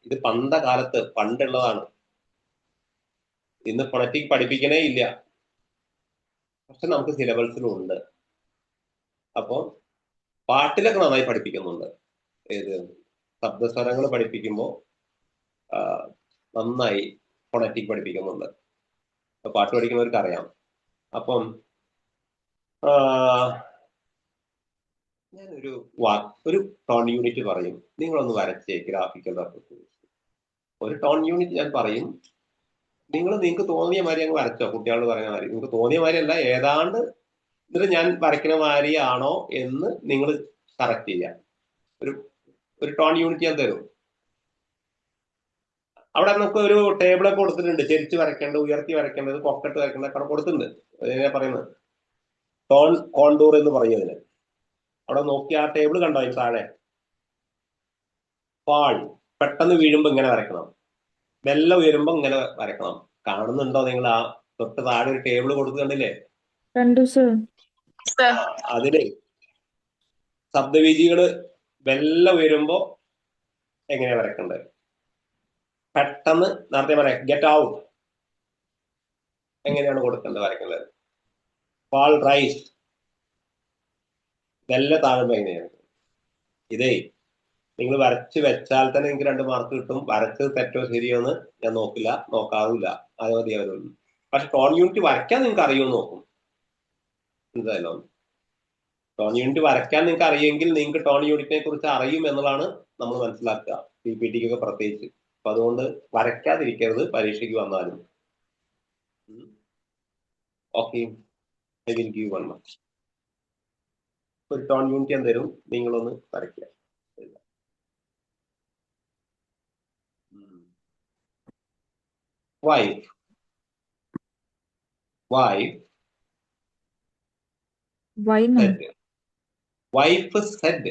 S1: ഇത് കാലത്ത് പണ്ടുള്ളതാണ്. ഇന്ന് ഫോണറ്റിക് പഠിപ്പിക്കണേ ഇല്ല, പക്ഷെ നമുക്ക് സിലബസിലും ഉണ്ട്. അപ്പോൾ പാട്ടിലൊക്കെ നന്നായി പഠിപ്പിക്കുന്നുണ്ട്. ഏത് ശബ്ദസ്വരങ്ങൾ പഠിപ്പിക്കുമ്പോൾ നന്നായി ഫോണറ്റിക് പഠിപ്പിക്കുന്നുണ്ട്. പാട്ട് പഠിക്കുന്നവർക്ക് അറിയാം. അപ്പം ഞാനൊരു ഒരു ടോൺ യൂണിറ്റ് പറയും, നിങ്ങളൊന്ന് വരച്ചേ ഗ്രാഫിക്കൽ റെപ്രസെന്റേഷൻ. ഒരു ടോൺ യൂണിറ്റ് ഞാൻ പറയും, നിങ്ങൾക്ക് തോന്നിയ മാതിരി അങ്ങ് വരച്ചോ. കുട്ടികളോട് പറയുന്ന മാതിരി, നിങ്ങൾക്ക് തോന്നിയ മാതിരി അല്ല, ഏതാണ്ട് എന്നിട്ട് ഞാൻ വരയ്ക്കുന്ന മാതിരിയാണോ എന്ന് നിങ്ങൾ കറക്റ്റ് ചെയ്യാം. ഒരു ടോൺ യൂണിറ്റ് ഞാൻ തരും. അവിടെ നമുക്ക് ഒരു ടേബിളൊക്കെ കൊടുത്തിട്ടുണ്ട്, ചെരിച്ച് വരയ്ക്കേണ്ടത്, ഉയർത്തി വരയ്ക്കേണ്ടത്, കൊക്കട്ട് വരയ്ക്കേണ്ടത് ഒക്കെ കൊടുത്തിട്ടുണ്ട്. അതിനെ പറയുന്നത് ടോൺ കോണ്ടൂർ എന്ന് പറയും അതിന്. അവിടെ നോക്കി ആ ടേബിൾ കണ്ടോ അതിന് താഴെ? ഫാൾ, പെട്ടെന്ന് വീഴുമ്പോ ഇങ്ങനെ വരയ്ക്കണം, മെല്ലെ ഉയരുമ്പോ ഇങ്ങനെ വരയ്ക്കണം. കാണുന്നുണ്ടോ നിങ്ങൾ? ആ തൊട്ട് താഴെ ഒരു ടേബിൾ കൊടുത്ത് കണ്ടില്ലേ?
S2: കണ്ടു സർ.
S1: അതില് ശബ്ദവീചികള് മെല്ലെ ഉയരുമ്പോ എങ്ങനെയാ വരയ്ക്കേണ്ടത്? പെട്ടെന്ന് നേരത്തെ പറയാം, ഗെറ്റ് ഔട്ട് എങ്ങനെയാണ് കൊടുക്കേണ്ടത് വരയ്ക്കേണ്ടത്? ഫാൾ റൈസ്, മെല്ലെ താഴുമ്പോ എങ്ങനെയാണ്? ഇതേ നിങ്ങൾ വരച്ച് വെച്ചാൽ തന്നെ നിങ്ങൾക്ക് 2 മാർക്ക് കിട്ടും. വരച്ചത് തെറ്റോ ശരിയോ എന്ന് ഞാൻ നോക്കാറില്ല. അത് മതി അവരൊന്നും. പക്ഷെ ടോൺ യൂണിറ്റ് വരയ്ക്കാൻ നിങ്ങൾക്ക് അറിയുമെന്ന് നോക്കും. എന്തായാലോ, ടോൺ യൂണിറ്റ് വരയ്ക്കാൻ നിങ്ങൾക്ക് അറിയെങ്കിൽ നിങ്ങൾക്ക് ടോൺ യൂണിറ്റിനെ കുറിച്ച് അറിയും എന്നുള്ളതാണ് നമ്മൾ മനസ്സിലാക്കുക, PPTക്കൊക്കെ പ്രത്യേകിച്ച്. അപ്പൊ അതുകൊണ്ട് വരയ്ക്കാതിരിക്കരുത് പരീക്ഷയ്ക്ക് വന്നാലും. Okay, I will give one mark. ഒരു ടോൺ യൂണിറ്റ് ഞാൻ തരും, നിങ്ങളൊന്ന് വരയ്ക്കുക. Wife. Wife
S2: Why no?
S1: said. Wife said.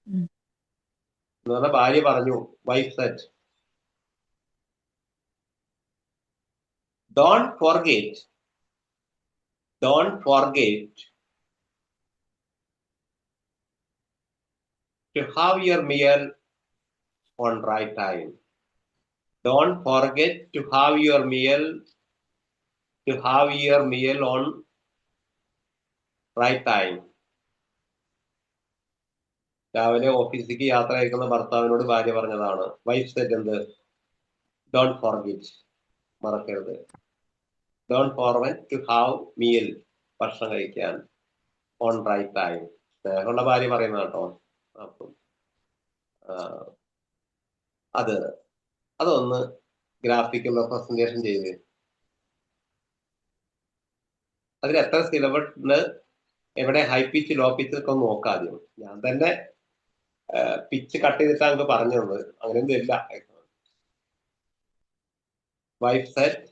S1: എന്ന് പറഞ്ഞാൽ ഭാര്യ പറഞ്ഞു. Wife said. Don't forget to have your meal on right time. Don't forget to have your meal on right time. രാവിലെ ഓഫീസിലേക്ക് യാത്ര അയക്കുന്ന ഭർത്താവിനോട് ഭാര്യ പറഞ്ഞതാണ്. വൈഫ് സെഡ് എന്ത്? ഡോണ്ട് ഫോർഗെറ്റ്, മറക്കരുത്. Don't forget to have meal, ഭക്ഷണം കഴിക്കാൻ ഓൺ റൈറ്റ് ടൈം. സ്നേഹമുള്ള ഭാര്യ പറയുന്ന കേട്ടോ. അപ്പം അത് അതൊന്ന് ഗ്രാഫിക്കൽ റെപ്രസെന്റേഷൻ ചെയ്ത് അതിൽ എത്ര സിലബിളുണ്ട്, എവിടെ ഹൈ പിച്ച് ലോ പിച്ച് ഒക്കെ നോക്കാദ്യം. ഞാൻ തന്നെ പിച്ച് കട്ട് ചെയ്തിട്ടാണ് നമുക്ക് പറഞ്ഞു തന്നത്. അങ്ങനെയൊന്നും ഇല്ല. Wife said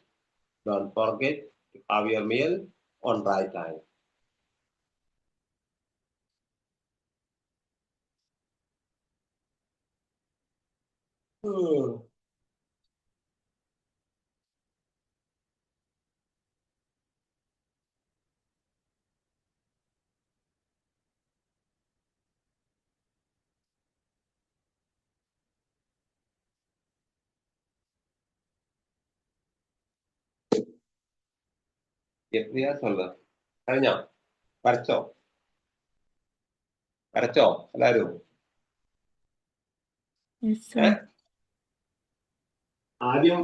S1: don't forget to have your meal on right time. വ്യത്യാസമുണ്ട്. കഴിഞ്ഞോ? വരച്ചോ? വരച്ചോ എല്ലാരും?
S2: Yes, sir.
S1: ആദ്യം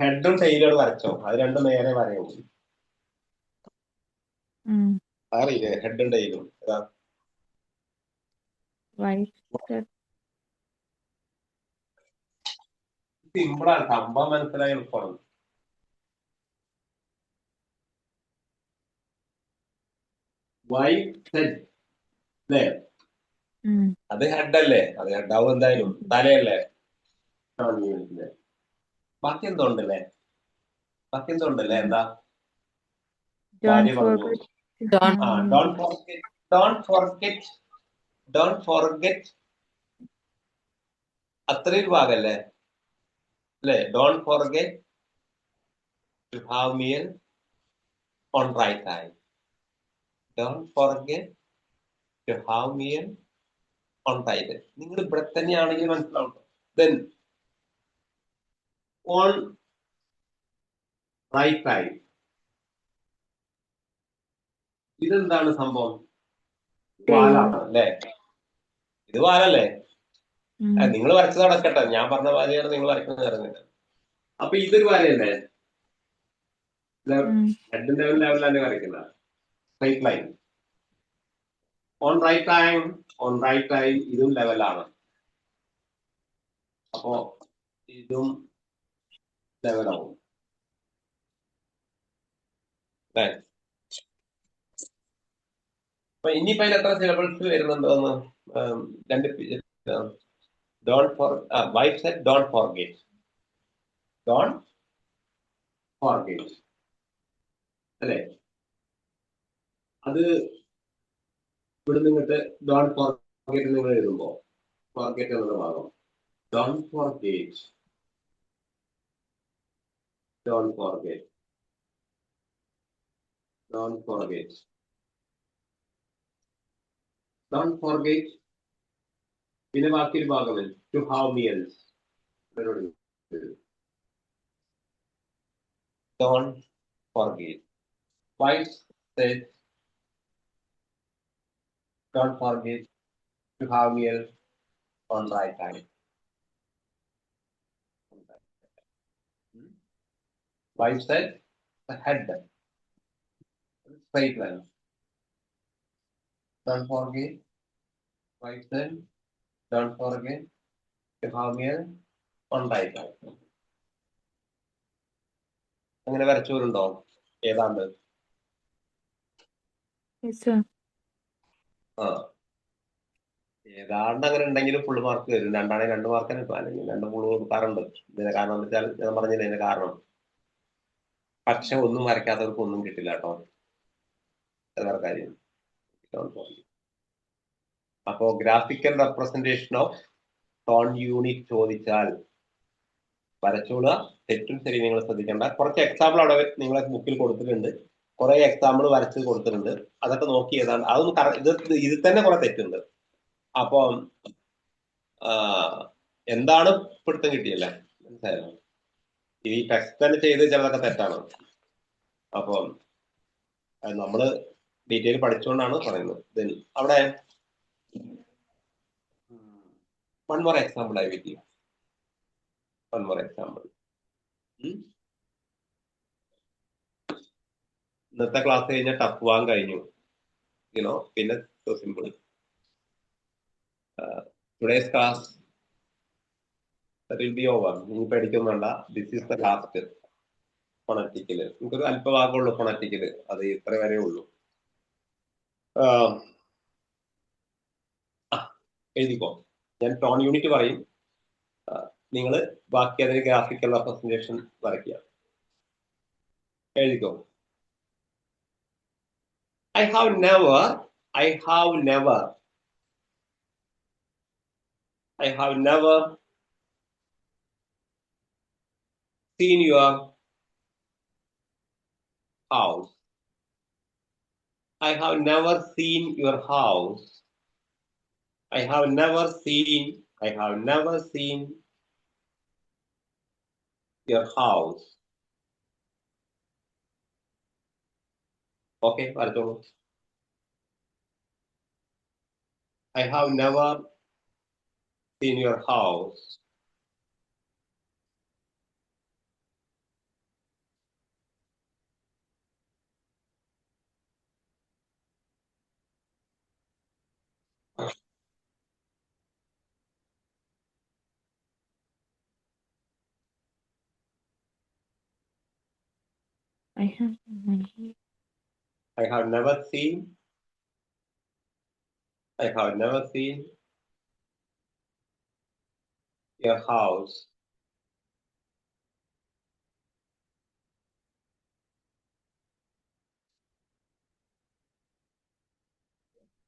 S1: ഹെഡും ടൈലും വരച്ചോ. അത് രണ്ടും നേരെ വരയോ. അറിയില്ലേ ഹെഡും ടൈലും?
S2: Wife said,
S1: സിമ്പിളാണ്, സംഭവം മനസ്സിലായി എളുപ്പമാണ്. വൈഫ് സെഡ് അല്ലേ? അത് ഹെഡല്ലേ? അത് ഹെഡാവും എന്തായാലും. തലയല്ലേ? ബാക്കി എന്തോ ഉണ്ടല്ലേ? എന്താ ഭാര്യ
S2: don't
S1: പറഞ്ഞു?
S2: forget.
S1: ഡോണ്ട് ഫോർഗെറ്റ് അത്രയും ഭാഗല്ലേ അല്ലേ? Don't forget to have meal on right time. Don't forget to have meal on right. നിങ്ങൾ ഇവിടെ തന്നെയാണെങ്കിൽ മനസ്സിലാവും. Then on right time. ഇതെന്താണ് സംഭവം? വാലാണ് അല്ലേ? ഇത് വാലല്ലേ? നിങ്ങൾ വരച്ചത് നടക്കട്ടെ, ഞാൻ പറഞ്ഞ വാലയാണ് നിങ്ങൾ വരക്കുന്നത് അറിഞ്ഞില്ല. അപ്പൊ ഇതൊരു വാലയല്ലേ? ഹെഡ് ലെവലിലാണ് വരയ്ക്കുന്നത്. Straight line. On right time ഇതും ലെവലാണ്. അപ്പോ ഇതും ലെവലാവും. അപ്പൊ ഇനിയിപ്പോ അതിൽ എത്ര സിലബിൾസ് വരുന്നുണ്ടോന്ന് രണ്ട് വൈഫ് സെഡ് ഡോണ്ട് ഫോർഗെറ്റ് അല്ലേ? അത് ഇവിടെ നിന്നിട്ട് ഡോണ്ട് ഫോർഗെറ്റ് നിങ്ങൾ എഴുതുമ്പോ ഫോർഗെറ്റ് എന്നുള്ള ഭാഗം ഡോണ്ട് ഫോർഗെറ്റ് പിന്നെ ബാക്കിയൊരു ഭാഗം to have meals. Don't forget. Wife said, don't forget to have meal on right time. Wife said, the head, straight line. Don't forget. Wife said, don't forget to have meal on right time. അങ്ങനെ വരച്ചവരുണ്ടോ? ഏതാണ്ട്
S2: Yes, sir.
S1: ഏതാണ്ട് അങ്ങനെ ഉണ്ടെങ്കിലും full mark തരും. രണ്ടാണെങ്കിൽ 2 മാർക്കിന് കിട്ടും, അല്ലെങ്കിൽ 2 full കൊടുക്കാറുണ്ട്. ഇതിന്റെ കാരണം എന്ന് വെച്ചാൽ ഞാൻ പറഞ്ഞില്ല ഇതിന്റെ കാരണം. പക്ഷെ ഒന്നും വരയ്ക്കാത്തവർക്ക് ഒന്നും കിട്ടില്ല കേട്ടോ. വേറെ കാര്യം. അപ്പോ graphical representation of tone unit ചോദിച്ചാൽ വരച്ചോളുക. തെറ്റും ശരി നിങ്ങൾ ശ്രദ്ധിക്കേണ്ട. കുറച്ച് എക്സാമ്പിൾ അവിടെ നിങ്ങളെ ബുക്കിൽ കൊടുത്തിട്ടുണ്ട്. കുറെ എക്സാമ്പിൾ വരച്ച് കൊടുത്തിട്ടുണ്ട്. അതൊക്കെ നോക്കി ഏതാണ് അതൊന്നും ഇതിൽ തന്നെ കുറെ തെറ്റുണ്ട്. അപ്പൊ എന്താണ് പിടുത്തം കിട്ടിയല്ലേ? മനസ്സിലായോ? ഈ ടെക്സ്റ്റ് തന്നെ ചെയ്ത് ചിലതൊക്കെ തെറ്റാണ്. അപ്പം നമ്മള് ഡീറ്റെയിൽ പഠിച്ചുകൊണ്ടാണ് പറയുന്നത്. Then അവിടെ one more example I will give. One more example. ഇന്നത്തെ ക്ലാസ് കഴിഞ്ഞാൽ ടഫ് വാൻ കഴിഞ്ഞു. പിന്നെ so simple. Today's class that will be over. ഇനി പഠിക്കും വേണ്ട. This is the last phonetical. നമുക്കൊരു അല്പഭാഗമുള്ളൂ phonetical. അത് ഇത്ര വരെ ഉള്ളൂ. എഴുതിക്കോ. ഞാൻ ടോൺ യൂണിറ്റ് പറയും, നിങ്ങൾ ബാക്കി അതിന് ഗ്രാഫിക്കൽ റെപ്രസെന്റേഷൻ വരയ്ക്കുക. എഴുതിക്കോ. I have never seen your house. I have never seen your house. I have never seen your house. Okay, Arjun. I have never seen your house.
S2: I have
S1: I have never seen your house.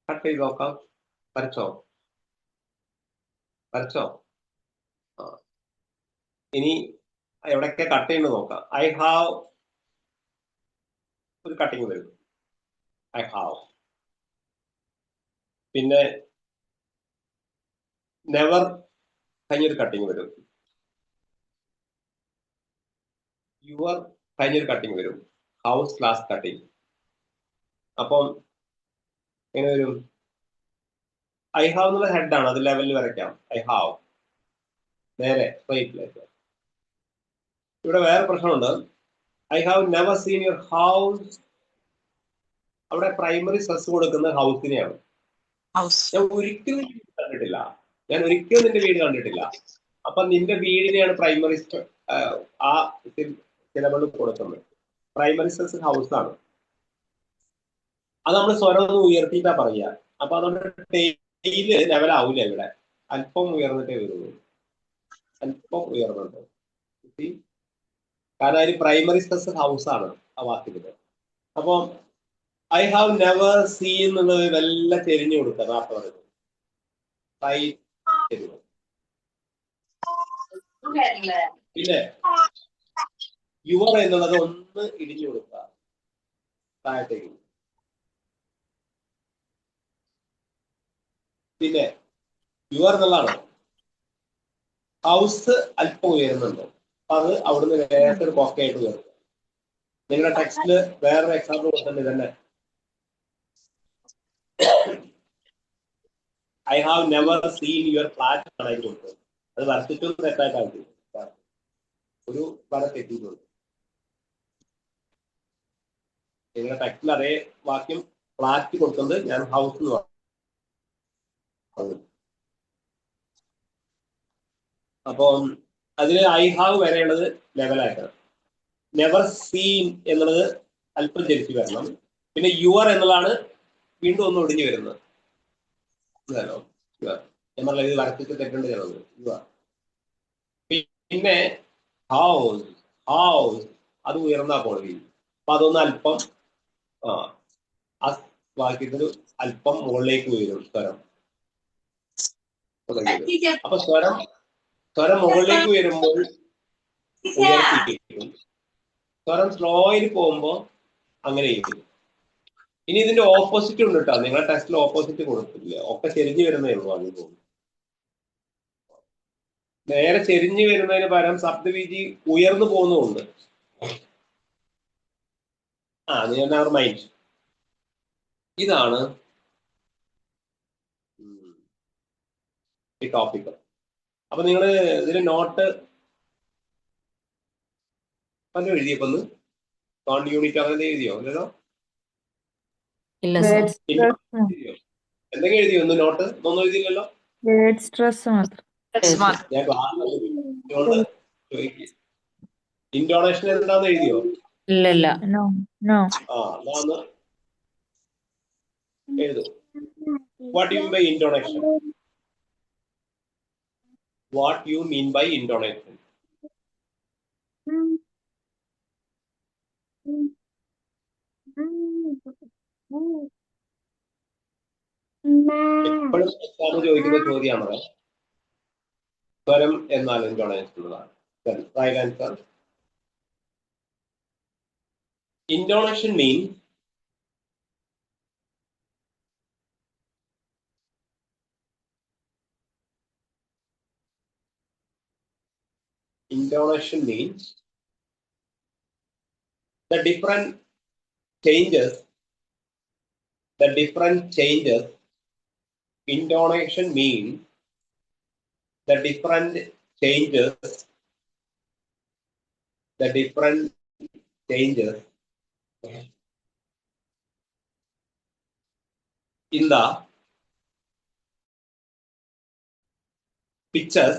S1: Cut ചെയ്ത് നോക്കാം. വരച്ചോ. ഇനി എവിടെയൊക്കെ cut ചെയ്യുന്നത് നോക്കാം. I have ഒരു cutting വരും. I have. പിന്നെ never കഴിഞ്ഞൊരു കട്ടിങ് വരും. യുവർ കഴിഞ്ഞൊരു കട്ടിങ് വരും. House class cutting. അപ്പം എങ്ങനെ വരും? ഐ ഹാവ് എന്നുള്ള ഹെഡാണ്, അത് ലെവലിൽ വരയ്ക്കാം. ഐ ഹാവ് നേരെ സ്ട്രൈറ്റിലേക്ക്. ഇവിടെ വേറെ പ്രശ്നമുണ്ട്. I have never seen your house. അവിടെ പ്രൈമറി സ്ട്രെസ് കൊടുക്കുന്നത് ഹൗസിനെയാണ്. ഞാൻ ഒരിക്കലും നിന്റെ വീട് കണ്ടിട്ടില്ല. അപ്പൊ നിന്റെ വീടിനെയാണ് പ്രൈമറി ആ സിലബിൾ കൊടുക്കുന്നത്. പ്രൈമറി സ്ട്രെസ് ഹൗസ് ആണ്. അത് നമ്മൾ സ്വരം ഒന്ന് ഉയർത്തിയിട്ടാ പറയുക. അപ്പൊ അതുകൊണ്ട് ടെയില് ലെവലാവൂല. ഇവിടെ അല്പം ഉയർന്നിട്ടേ വരുള്ളൂ. അല്പം ഉയർന്നുണ്ട്. കാരണം അതിന് പ്രൈമറി സ്ട്രെസ് ഹൗസ് ആണ് ആ വാക്കില്. അപ്പം ഐ ഹാവ് നെവർ സീൻ എന്നുള്ളത് വല്ല ചെരിഞ്ഞു കൊടുക്കുക. പിന്നെ യുവർ എന്നുള്ളത് ഒന്ന് ഇടിഞ്ഞു കൊടുക്കുക താഴത്തേക്ക്. പിന്നെ യുവർ എന്നുള്ളതാണ്. ഹൗസ് അല്പം ഉയരുന്നുണ്ട്. അപ്പൊ അത് അവിടുന്ന് വേറെ ഒരു പോക്കയായിട്ട് ഉയർത്തുക. നിങ്ങളുടെ ടെക്സ്റ്റില് വേറൊരു എക്സാമ്പിൾ കൊടുത്തിട്ടുണ്ട് തന്നെ. I have never seen your flat ആണ് അതിന് കൊടുത്തത്. അത് വരച്ചിട്ടും തെറ്റായിട്ടാണ് ഒരു വര തെറ്റിയിട്ടുണ്ട്. നിങ്ങളുടെ ടെക്സ്റ്റിൽ അതേ വാക്യം ഫ്ലാറ്റ് കൊടുക്കുന്നത് ഞാൻ ഹൗസ് എന്ന് പറഞ്ഞു. അപ്പം അതിന് ഐ ഹാവ് വരെയുള്ളത് ലെവലായിട്ടാണ്. നെവർ സീൻ എന്നുള്ളത് അല്പം ചരിച്ചു വരണം. പിന്നെ യുവർ എന്നുള്ളതാണ് വീണ്ടും ഒന്ന് ഒടിഞ്ഞു വരുന്നത്. ഞാൻ പറഞ്ഞ ഇത് വരച്ചിട്ട് തെറ്റുണ്ട് ചേർന്നത് യുവർ. പിന്നെ ഹൗസ് അത് ഉയർന്നാ പോണത്. അപ്പൊ അതൊന്ന് അല്പം ആ വാക്യത്തിന് അല്പം മുകളിലേക്ക് ഉയരും സ്വരം. അപ്പൊ സ്വരം മുകളിലേക്ക് വരുമ്പോൾ ഉയർത്തിയിരിക്കും. സ്വരം സ്ലോയിൽ പോകുമ്പോ അങ്ങനെ ചെയ്യും. ഇനി ഇതിന്റെ ഓപ്പോസിറ്റ് ഉണ്ട് കേട്ടോ. നിങ്ങളുടെ ടെസ്റ്റിൽ ഓപ്പോസിറ്റ് കൊടുത്തില്ല. ഒക്കെ ചെരിഞ്ഞു വരുന്നേ ഉള്ളൂ. അതിന് പോകും നേരെ ചെരിഞ്ഞു വരുന്നതിന് പകരം ശബ്ദവീചി ഉയർന്നു പോകുന്നുണ്ട്. Never mind. ഇതാണ് ഈ ടോപ്പിക്. അപ്പൊ നിങ്ങൾ ഇതിന് നോട്ട് പല എഴുതിയപ്പോന്ന് ടോൺ യൂണിറ്റ് അങ്ങനെ എഴുതിയോ? ഇല്ലല്ലോ.
S2: ഇല്ല സർ.
S1: എന്തെങ്കിലും എഴുതിയോ? ഒന്ന് നോട്ട് ഒന്നും എഴുതിയില്ലല്ലോ.
S2: വേർഡ് സ്ട്രെസ് മാത്രം.
S1: ഞാൻ ക്ലാസ് ഇൻറ്റോണേഷൻ എന്താന്ന് എഴുതിയോ?
S2: ഇല്ല. No no.
S1: അതാന്ന് എഴുതും. What you mean by intonation? What you mean by intonation? എപ്പോഴും എക്സാം ചോദിക്കുന്ന ചോദ്യമാണത്. സ്വരം എന്നാൽ ഇൻറ്റോണേഷൻ എന്നതാണ്. Right answer. Intonation mean intonation means the different changes intonation means the different changes in the pitches,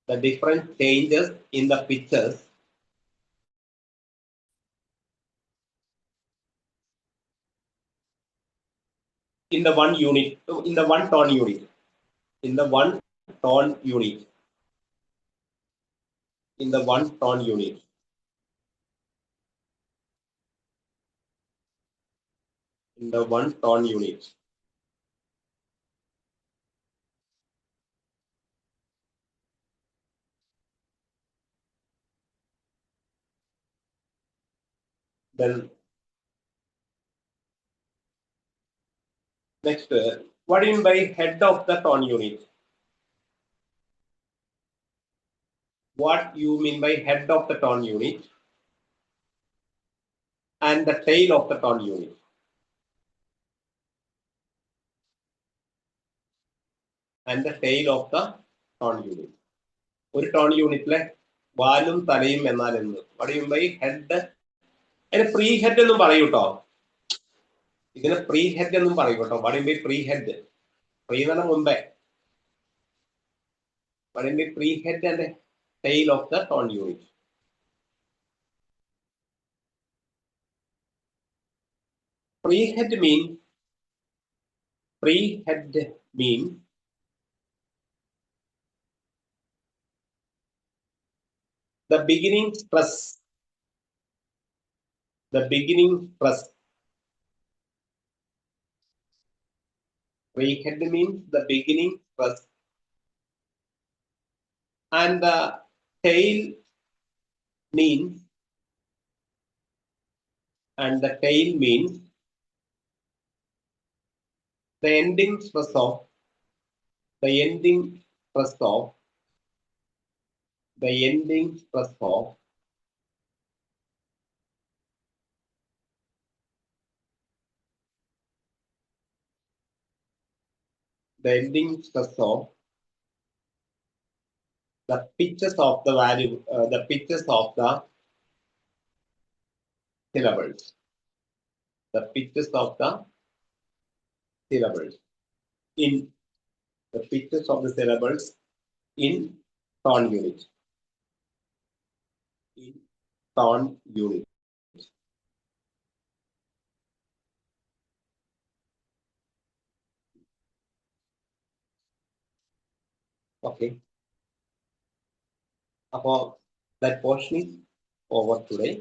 S1: the different changes in the pitches in the one unit, in the one tone unit, in the one tone unit, in the one tone unit. In the one tone unit. Then next, what do you mean by head of the tone unit? What you mean by head of the tone unit and the tail of the tone unit? And the tail of the tone unit. ഒരു tone യൂണിറ്റിലെ വാലും തലയും എന്നാൽ എന്ന്. what do you mean by head? അതിന് pre head എന്നും പറയൂ കേട്ടോ. ഇതിന് പ്രീ ഹെഡ് എന്നും പറയൂ കേട്ടോ. what do you mean by pre head? Pre എന്ന് പറഞ്ഞാൽ മുമ്പേ. what do you mean by pre head and tail of the tone unit? Pre-head mean the beginning stress. Pre-head means the beginning stress, and the tail means the ending stress of the ending stress of the ending stress of the pitches of the value, the pitches of the syllables, the pitches of the syllables in the pitches of the syllables in tone unit. In tone unit. Okay. About that portion is over today.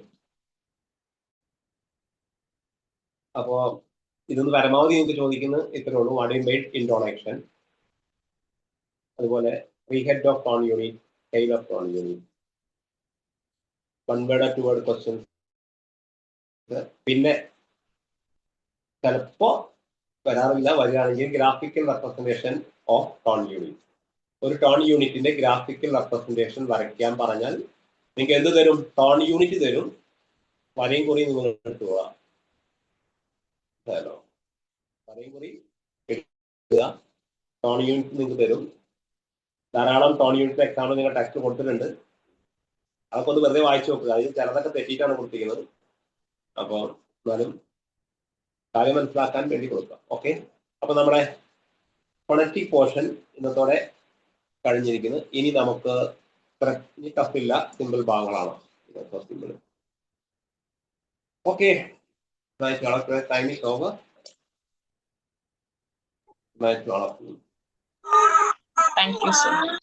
S1: അപ്പോൾ ഇതൊന്ന് പരമാവധി നിങ്ങൾക്ക് ചോദിക്കുന്നത് ഇത്രേ ഉള്ളൂ. What you made intonation, അതുപോലെ pre head of tone unit, tail of tone unit, one word to word questions. പിന്നെ ചിലപ്പോ വരാറില്ല, വരികയാണെങ്കിൽ graphical representation of tone unit. ഒരു ടോൺ യൂണിറ്റിന്റെ ഗ്രാഫിക്കൽ റെപ്രസെന്റേഷൻ വരയ്ക്കാൻ പറഞ്ഞാൽ നിങ്ങൾക്ക് എന്ത് തരും? ടോൺ യൂണിറ്റ് തരും, വരയും കുറിയും നിങ്ങൾ എടുത്തു പോകാം. പറയും കുറി എടുക്കുക. ടോൺ യൂണിറ്റ് നിങ്ങൾക്ക് തരും. ധാരാളം ടോൺ യൂണിറ്റ് എക്സാമ്പിൾ നിങ്ങൾ ടെക്സ്റ്റ് കൊടുത്തിട്ടുണ്ട്. അതൊക്കെ ഒന്ന് വെറുതെ വായിച്ചു നോക്കുക. അതിൽ ചിലതൊക്കെ തെറ്റിയിട്ടാണ് കൊടുത്തിരിക്കുന്നത്. അപ്പോൾ എന്നാലും കാര്യം മനസ്സിലാക്കാൻ വേണ്ടി കൊടുക്കുക. ഓക്കെ, അപ്പൊ നമ്മുടെ ഫോണറ്റിക് പോർഷൻ ഇന്നത്തോടെ കഴിഞ്ഞിരിക്കുന്നു. ഇനി നമുക്ക് ടഫില്ല, സിമ്പിൾ ഭാഗങ്ങളാണ്. Simple. Okay, time is over.
S3: Thank you, sir.